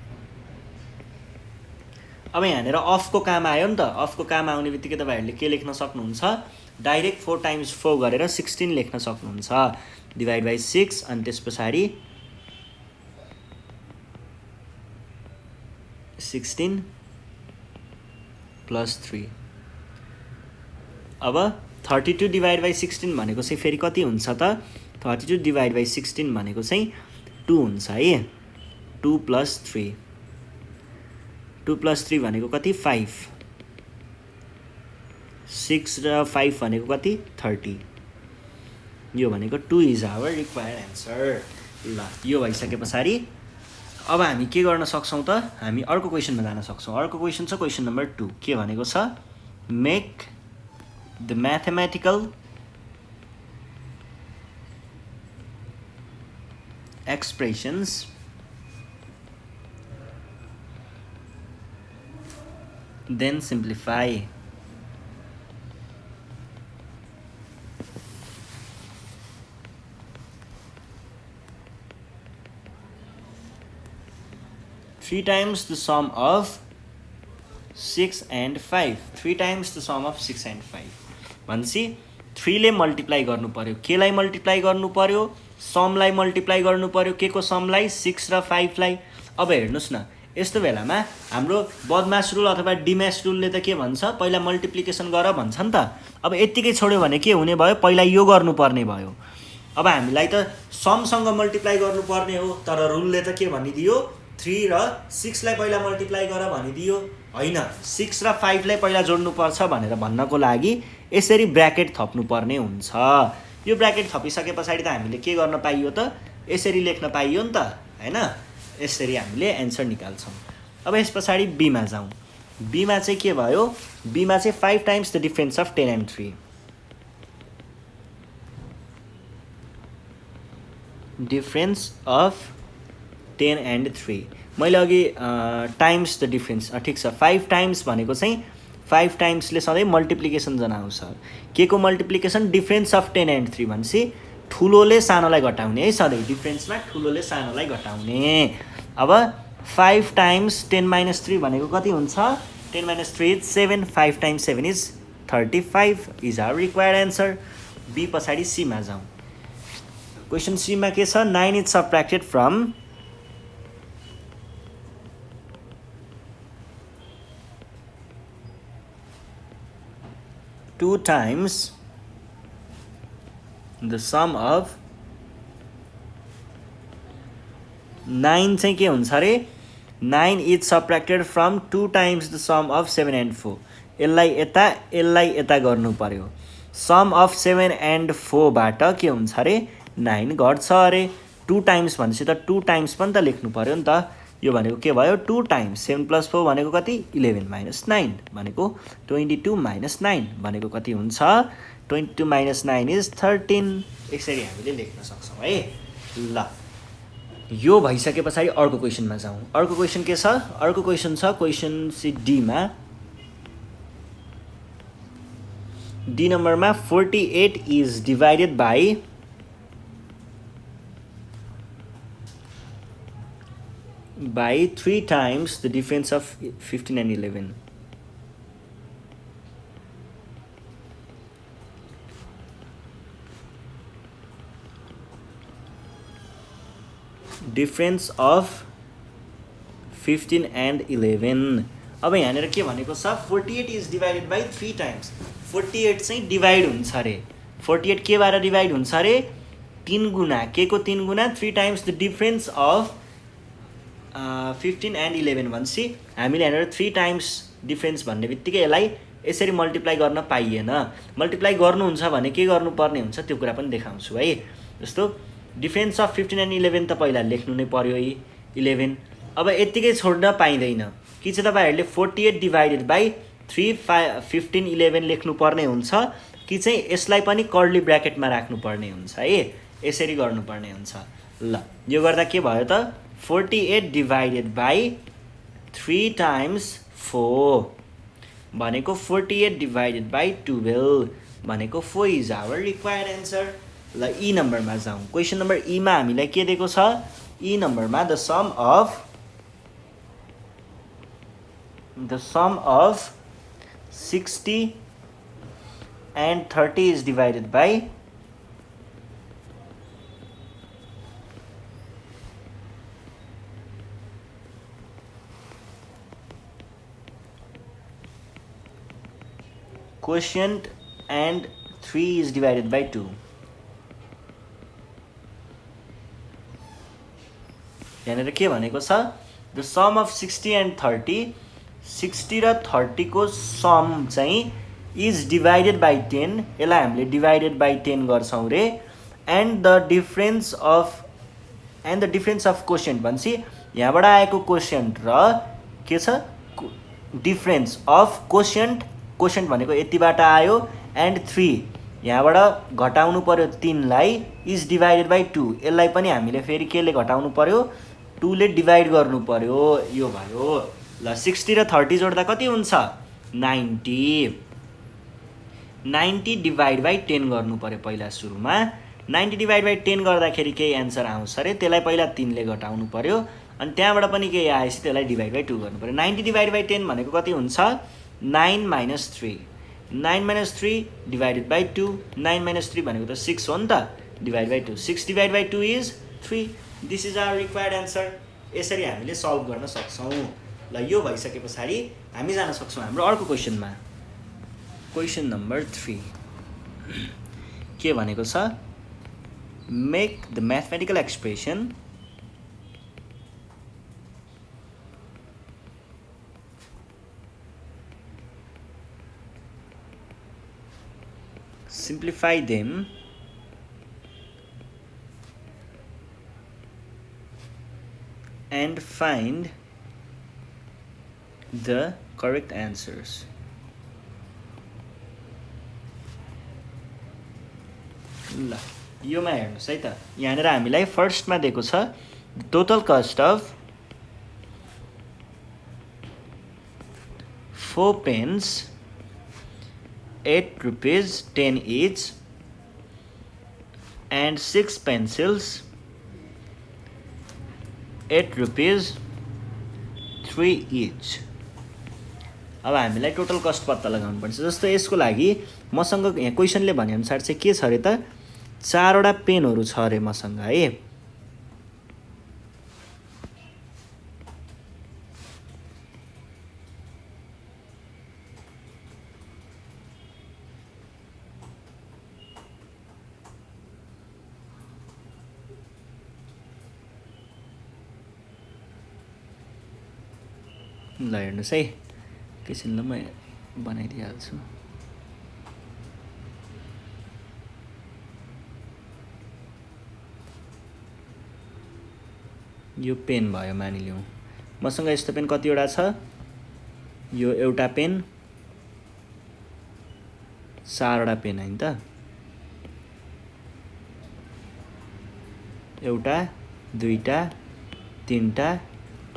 अब यहाँनिर अफको काम आयो नि त अफको काम आउने बित्तिकै तपाईँहरूले के लेख्न सक्नुहुन्छ डाइरेक्ट 4 टाइम्स 4 गरेर 16 लेख्न सक्नुहुन्छ डिभाइड बाई 6 अनि त्यस पछाडि 16 प्लस 3 अब 32 डिभाइड बाई 16 भनेको चाहिँ फेरि कति हुन्छ त 32 डिभाइड बाई 16 भनेको चाहिँ 2 हुन्छ है 2 प्लस 3 2 प्लस 3 भनेको कति 5 6 र 5 भनेको कति 30 यो भनेको 2 इज आवर रिक्वायर्ड एन्सर ल यो भइसके पछाडि अब हामी के गर्न सक्छौँ त हामी अर्को क्वेसनमा जान सक्छौँ अर्को क्वेसन छ क्वेसन नम्बर 2 के भनेको छ make the mathematical expressions then simplify three times the sum of 6 and 5 3 times the sum of 6 and 5 भनेपछि 3 ले मल्टिप्लाई गर्नु पर्यो केलाई मल्टिप्लाई गर्नु पर्यो समलाई मल्टिप्लाई गर्नु पर्यो के को समलाई 6 र 5 लाई अब हेर्नुस् न यस्तो बेलामा हाम्रो बदमास रुल अथवा डिम्यास रुलले त के भन्छ पहिला मल्टिप्लिकेसन गर भन्छ नि त अब यतिकै छोड्यो भने के हुने भयो पहिला यो गर्नुपर्ने भयो अब हामीलाई त समसँग मल्टिप्लाई गर्नुपर्ने हो तर रुलले त के भनिदियो 3 र 6 लाई पहिला मल्टिप्लाई गर भनिदियो हैन 6 र 5 लाई पहिला जोड्नुपर्छ भनेर भन्नको लागि यसरी ब्र्याकेट थप्नुपर्ने हुन्छ यो ब्र्याकेट थपिसके पछाडि त हामीले के गर्न पाइयो त यसरी लेख्न पाइयो नि त हैन यसरी हामीले एन्सर निकाल्छौँ अब यस पछाडि बीमा जाउँ बीमा चाहिँ के भयो बीमा चाहिँ 5 times the difference of 10 and 3 difference of 10 and 3 मैले अघि टाइम्स द डिफरेन्स ठिक छ 5 टाइम्स भनेको चाहिँ 5 टाइम्सले सधैँ मल्टिप्लिकेसन जनाउँछ के को मल्टिप्लिकेसन डिफरेन्स अफ 10 and 3 भनेपछि ठुलोले सानोलाई घटाउने है सधैँ डिफरेन्समा ठुलोले सानोलाई घटाउने अब 5 टाइम्स 10 - 3 भनेको कति हुन्छ 10 - 3 is 7 5 times 7 is 35 is our required answer B पछाडि सीमा जाउँ क्वेसन सीमा के छ 9 is subtracted from 2 times the sum of 9 चाहिँ के हुन्छ अरे 9 is subtracted from 2 times the sum of 7 and 4 यसलाई यता गर्नु पर्यो सम अफ 7 and 4 बाट के हुन्छ अरे 9 घट्छ अरे 2 times भनेपछि त 2 times पनि त लेख्नु पर्यो नि त यो भनेको के भयो 2 times 7 + 4 भनेको कति 11 - 9 भनेको 22 - 9 भनेको कति हुन्छ 22 - 9 इज 13 यसरी हामीले लेख्न सक्छौँ है ल यो भइसके पछाडि अर्को क्वेसनमा जाउँ अर्को क्वेसन के छ अर्को क्वेसन छ क्वेसन सी डी मा डी नम्बरमा 48 is divided by by 3 times the difference of 15 and 11. Difference of 15 and 11. अब यहाँनिर के भनेको छ 48 is divided by 3 times. 48 चाहिँ डिभाइड हुन्छ अरे 48 के बारे डिभाइड हुन्छ अरे 3 गुना के को 3 गुना 3 times the difference of 15 and 11 भनेपछि हामीले यहाँनिर 3 times डिफ्रेन्स भन्ने बित्तिकै यसलाई यसरी मल्टिप्लाई गर्न पाइएन मल्टिप्लाई गर्नुहुन्छ भने के गर्नुपर्ने हुन्छ त्यो कुरा पनि देखाउँछु है जस्तो डिफ्रेन्स अफ 15 and 11 त पहिला लेख्नु नै पर्यो 11 अब यतिकै छोड्न पाइँदैन कि चाहिँ तपाईहरुले 48 डिभाइडेड बाइ 3 15 11 लेख्नु पर्ने हुन्छ कि चाहिँ यसलाई पनि कर्ली ब्र्याकेटमा राख्नु पर्ने हुन्छ है यसरी गर्नुपर्ने हुन्छ ल यो गर्दा के भयो त 48 divided by 3 times 4 भनेको 48 divided by 12 भनेको 4 is our required answer ल ई नम्बरमा जाउँ क्वेसन नम्बर ई मा हामीलाई के दिएको छ ई नम्बरमा the sum of 60 and 30 is divided by quotient and 3 is divided by 2 यहाँनिर के भनेको छ the sum of 60 and 30 60 र 30 को सम चाहिँ is divided by 10 यसलाई हामीले divided by 10 गर्छौं रे and the difference of quotient भन्छ यहाँबाट आएको quotient र के छ difference of quotient भनेको यतिबाट आयो and 3 यहाँबाट घटाउनु पर्यो 3 लाई is divided by 2 यसलाई पनि हामीले फेरि केले घटाउनु पर्यो 2 ले डिवाइड गर्नु पर्यो यो भयो ल 60 र 30 जोड्दा कति हुन्छ 90 डिवाइड बाइ 10 गर्नु पर्यो पहिला सुरुमा 90 डिवाइड बाइ 10 गर्दाखेरि के आन्सर आउँछ रे त्यसलाई पहिला 3 ले घटाउनु पर्यो अनि त्यहाँबाट पनि के आएछ त्यसलाई डिवाइड बाइ 2 गर्नु पर्यो 90 डिवाइड बाइ 10 भनेको कति हुन्छ 9 minus 3 9 minus 3 divided by 2 9 minus 3 भनेको त 6 हो नि त divided by 2 6 divided by 2 is 3 this is our required answer यसरी हामीले सल्भ गर्न सक्छौं ल यो भइसके पछाडी हामी जान सक्छौं हाम्रो अर्को क्वेशनमा क्वेशन नम्बर 3 के भनेको छ make the mathematical expression simplify them and find the correct answers ल योमा हेर्नुस् है त यहाँनिर हामीलाई फर्स्टमा दिएको छ total cost of 4 pens 8 rupees 10 each and 6 pencils 8 rupees 3 each अब हामीलाई टोटल कस्ट पत्ता लगाउनु पर्छ जस्तो यसको लागि मसँग यहाँ क्वेशनले भने अनुसार चाहिँ के छ रे त 4वटा पेनहरू छ अरे मसँग है। ल हेर्नुहोस् है, एकैछिन ल म बनाइदिइहाल्छु। यो पेन भयो मानिलिउँ, मसँग यस्तो पेन कतिवटा छ, यो एउटा पेन, 4वटा पेन हैन त, एउटा, दुईटा, तीनटा,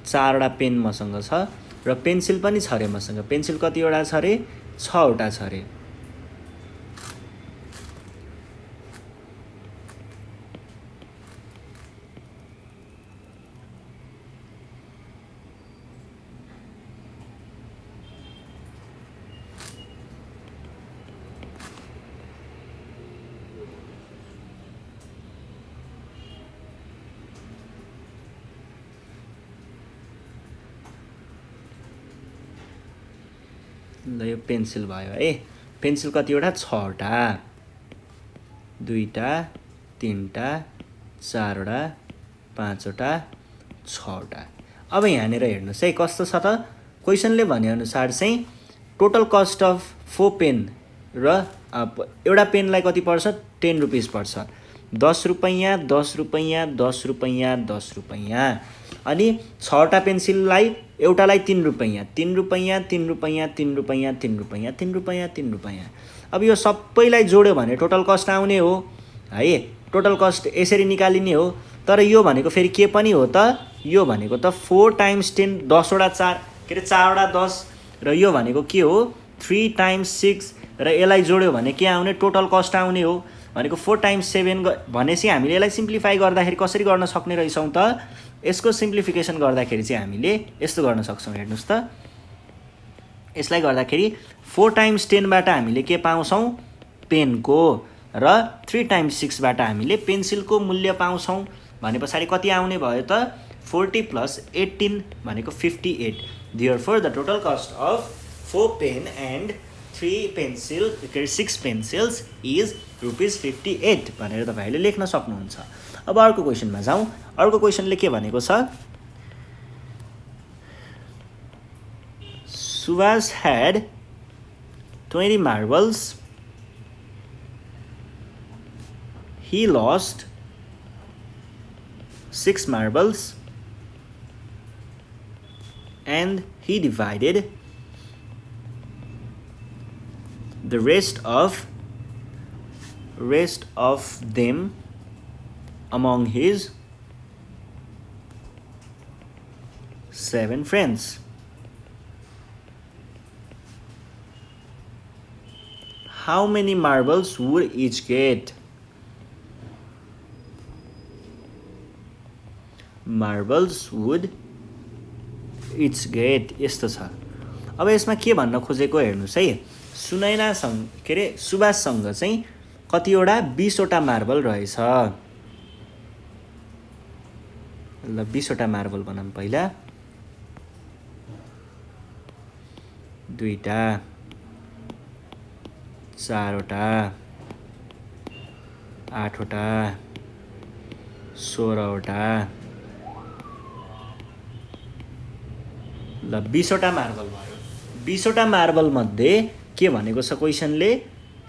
4वटा पेन मसँग छ र पेन्सिल पनि छ अरे मसँग। पेन्सिल कतिवटा छ अरे, 6वटा छ अरे। ल यो पेन्सिल भयो है। पेन्सिल कतिवटा, 6वटा, दुईटा, तीनटा, 4वटा, 5वटा, 6वटा। अब यहाँनिर हेर्नुहोस् है कस्तो छ त, क्वेसनले भनेअनुसार चाहिँ टोटल कस्ट अफ 4 पेन र एउटा पेनलाई कति पर्छ, 10 रुपिस पर्छ। 10 रुपैयाँ, 10 रुपैयाँ, 10 रुपैयाँ, 10 रुपैयाँ। अनि 6वटा पेन्सिललाई एउटालाई 3 रुपैयाँ, 3 रुपैयाँ, 3 रुपैयाँ, 3 रुपैयाँ, 3 रुपैयाँ, 3 रुपैयाँ, 3 रुपैयाँ। अब यो सबैलाई जोड्यो भने टोटल कस्ट आउने हो है, टोटल कस्ट यसरी निकालिने हो। तर यो भनेको फेरि के पनि हो त, यो भनेको त 4 टाइम्स 10, 10वटा 4 के अरे 4वटा 10, र यो भनेको के हो 3 टाइम्स 6, र यसलाई जोड्यो भने के आउने, टोटल कस्ट आउने हो भनेको 4 टाइम्स 7। भनेपछि हामीले यसलाई सिम्प्लिफाई गर्दाखेरि कसरी गर्न सक्ने रहेछौँ त, यसको सिम्प्लिफिकेसन गर्दाखेरि चाहिँ हामीले यस्तो गर्न सक्छौँ। हेर्नुहोस् त, यसलाई गर्दाखेरि 4 टाइम्स 10बाट हामीले के पाउँछौँ, पेनको, र 3 टाइम्स 6बाट हामीले पेन्सिलको मूल्य पाउँछौँ। भने पछाडि कति आउने भयो त, 40 प्लस 18 भनेको 58। Therefore the total cost of 4 pen and 3 pencil, 6 pencils is ₹58 भनेर तपाईहरुले लेख्न सक्नुहुन्छ। अब अर्को क्वेशनमा जाउँ। अर्को क्वेशनले के भनेको छ, Subhash had 20 marbles. He lost 6 marbles and he divided the rest of them among his 7 friends. How many marbles would each get? Marbles would each get यस्तो छ। अब यसमा के भन्न खोजेको हेर्नुस् है, सुनैनासँग के अरे सुभाषसँग चाहिँ कतिवटा 20 वटा मार्बल रहेछ। ल 20 वटा मार्बल बनाऊँ पहिला, 2 टा, 4 वटा, 8 वटा, 16 वटा, ल 20 वटा मार्बल भयो। 20 वटा मार्बल मध्ये के भनेको छ क्वेशनले,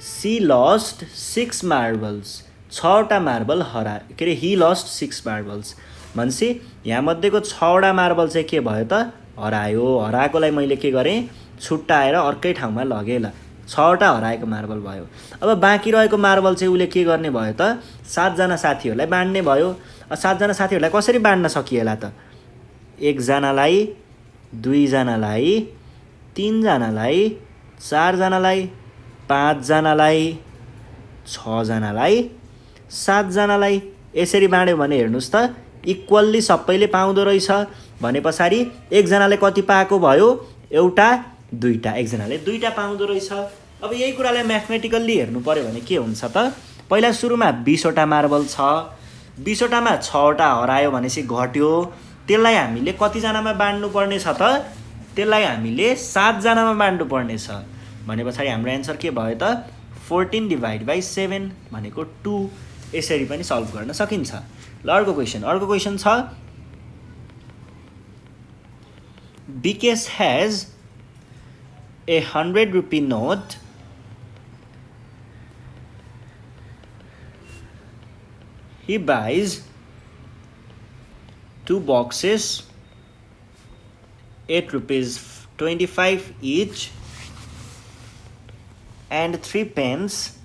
सी लस्ट 6 मार्बल्स, 6 वटा मार्बल के अरे ही लस्ट 6 मार्बल्स भनेपछि यहाँ मध्येको 6 वटा मार्बल चाहिँ के भयो त, हरायो। हराएकोलाई मैले के गरेँ, छुट्टाएर अर्कै ठाउँमा लगेँ। ल 6 वटा हराएको मार्बल भयो। अब बाँकी रहेको मार्बल चाहिँ उसले के गर्ने भयो त, 7 जना साथीहरूलाई बाँड्ने भयो। 7 जना साथीहरूलाई कसरी बाँड्न सकिएला त, 1 जनालाई, 2 जनालाई, 3 जनालाई, 4 जनालाई, 5 जनालाई, 6 जनालाई, 7 जनालाई यसरी बाँड्यो भने हेर्नुस् त इक्वल्ली सबैले पाउँदो रहेछ। भने पछाडि 1 जनाले कति पाएको भयो, एउटा, 2 टा, 1 जनाले 2 टा पाउँदो रहेछ। अब यही कुरालाई म्याथमेटिकल्ली हेर्नु पर्यो भने के हुन्छ त, पहिला सुरुमा 20 वटा मार्बल छ, 20 वटामा 6 वटा हरायो भनेपछि घट्यो, त्यसलाई हामीले कतिजनामा बाँड्नु पर्ने छ त? त्यसलाई हामीले 7 जनामा बाँड्नु पर्ने छ। भने पछाडि हाम्रो एन्सर के भयो त? 14/7 भनेको 2। यसरी पनि सल्भ गर्न सकिन्छ। ल अर्को क्वेसन छ, Bikesh has a 100 rupee note. He buys 2 boxes, 8 rupees 25 each, and 3 pens,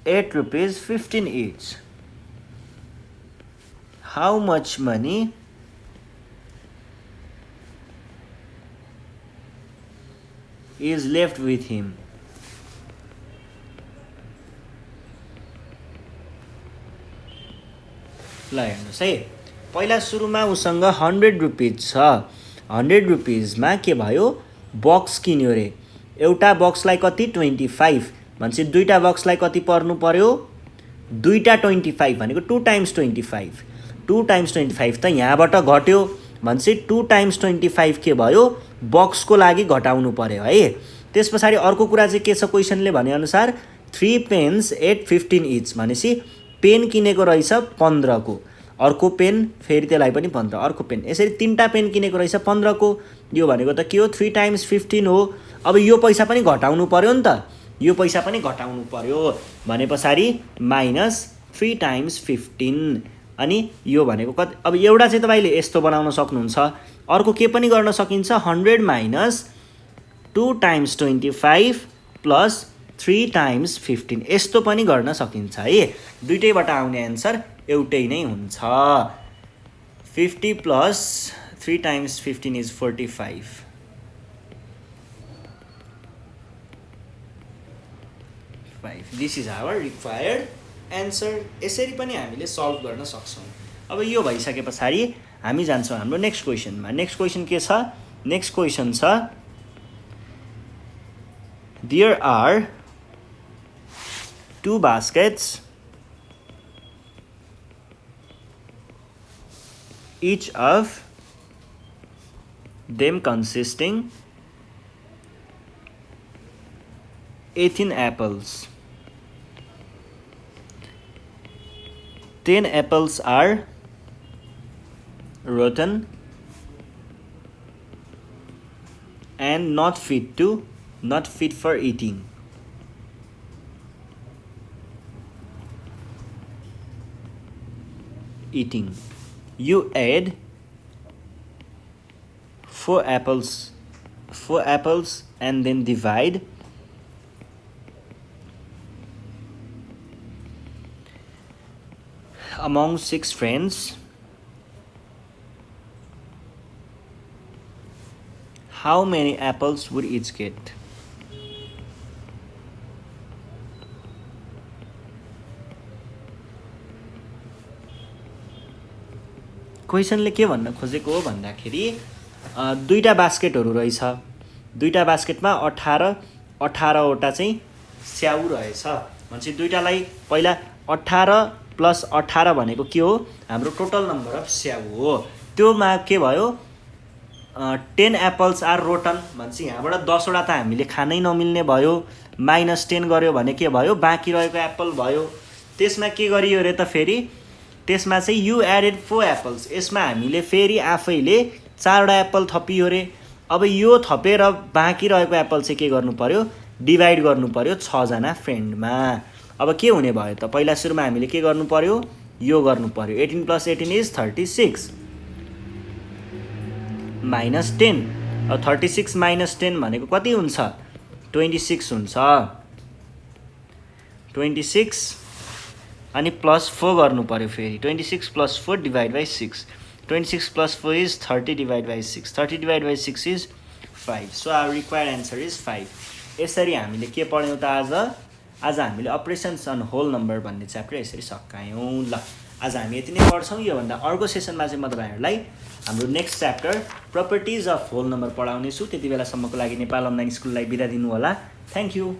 8 rupees 15 each. How much money is left with him? ल हेर्नुहोस् है, पहिला सुरुमा उसँग 100 रुपिज छ। 100 रुपिजमा के भयो? बक्स किन्यो रे। एउटा बक्सलाई कति? 25 भनेपछि दुईटा बक्सलाई कति पर्नु पर्यो? दुईटा 25 भनेको 2 × 25। 2 × 25 त यहाँबाट घट्यो भनेपछि 2 × 25 के भयो? बक्सको लागि घटाउनु पर्यो है। त्यस पछाडि अर्को कुरा चाहिँ के छ? क्वेसनले भनेअनुसार 3 पेन्स 8 15 इच भनेपछि पेन किनेको रहेछ 15 को, अर्को पेन फेरि त्यसलाई पनि 15, अर्को पेन, यसरी 3टा पेन किनेको रहेछ 15 को। यो भनेको त के हो? 3 × 15 हो। अब यो पैसा पनि घटाउनु पर्यो नि त, यो पैसा पनि घटाउनु पर्यो भने पछाडि -3 × 15 अनि यो भनेको कति? अब एउटा चाहिँ तपाईले यस्तो बनाउन सक्नुहुन्छ, अर्को के पनि गर्न सकिन्छ? 100 - 2 × 25 + 3 × 15 यस्तो पनि गर्न सकिन्छ है। दुईटैबाट आउने एन्सर एउटै नै हुन्छ। 50 + 3 × 15 is 45। This is our required answer। यसरी पनि हामीले सल्भ गर्न सक्छौँ। अब यो भइसके पछाडि हामी जान्छौँ हाम्रो नेक्स्ट क्वेसनमा। नेक्स्ट क्वेसन के छ? नेक्स्ट क्वेसन छ, There are 2 baskets, each of them consisting 18 apples. 10 apples are rotten and not fit for eating. You add 4 apples and then divide among 6 friends. How many apples would each get? क्वेसनले के भन्न खोजेको हो भन्दाखेरि दुईटा बास्केटहरू रहेछ, दुईटा बास्केटमा 18 वटा चाहिँ स्याउ रहेछ भनेपछि दुईटालाई पहिला 18 + 18 भनेको के हो? हाम्रो टोटल नम्बर अफ स्याउ हो। त्योमा के भयो? 10 एप्पल्स आर रोटन भनेपछि यहाँबाट 10 वटा त हामीले खानै नमिल्ने भयो, -10 गर्यो भने के भयो? बाँकी रहेको एप्पल भयो। त्यसमा के गरियो रे त? फेरि त्यसमा चाहिँ यु एडेड 4 एप्पल्स, यसमा हामीले फेरि आफैले 4 वटा एप्पल थपियो रे। अब यो थपेर बाँकी रहेको एप्पल चाहिँ के गर्नु पर्यो? डिभाइड गर्नु पर्यो 6 जना फ्रेन्डमा। अब के हुने भयो त? पहिला सुरुमा हामीले के गर्नु पर्यो? यो गर्नु पर्यो। 18 + 18 is 36 -10। अब 36 - 10 भनेको कति हुन्छ? 26 हुन्छ। 26 अनि +4 गर्नु पर्यो फेरि। 26 + 4 / 6। 26 + 4 is 30 / 6। 30 / 6 is 5। So our required answer is 5। यसरी हामीले के पढ्यौँ त आज हामीले अपरेसन्स अन होल नम्बर भन्ने च्याप्टर यसरी सकायौँ। ल आज हामी यति नै पढ्छौँ। योभन्दा अर्को सेसनमा चाहिँ म तपाईँहरूलाई हाम्रो next chapter properties of whole number पढाउनेछु। त्यति बेलासम्मको लागि नेपाल अनलाइन स्कुललाई बिदा दिनु होला। Thank you.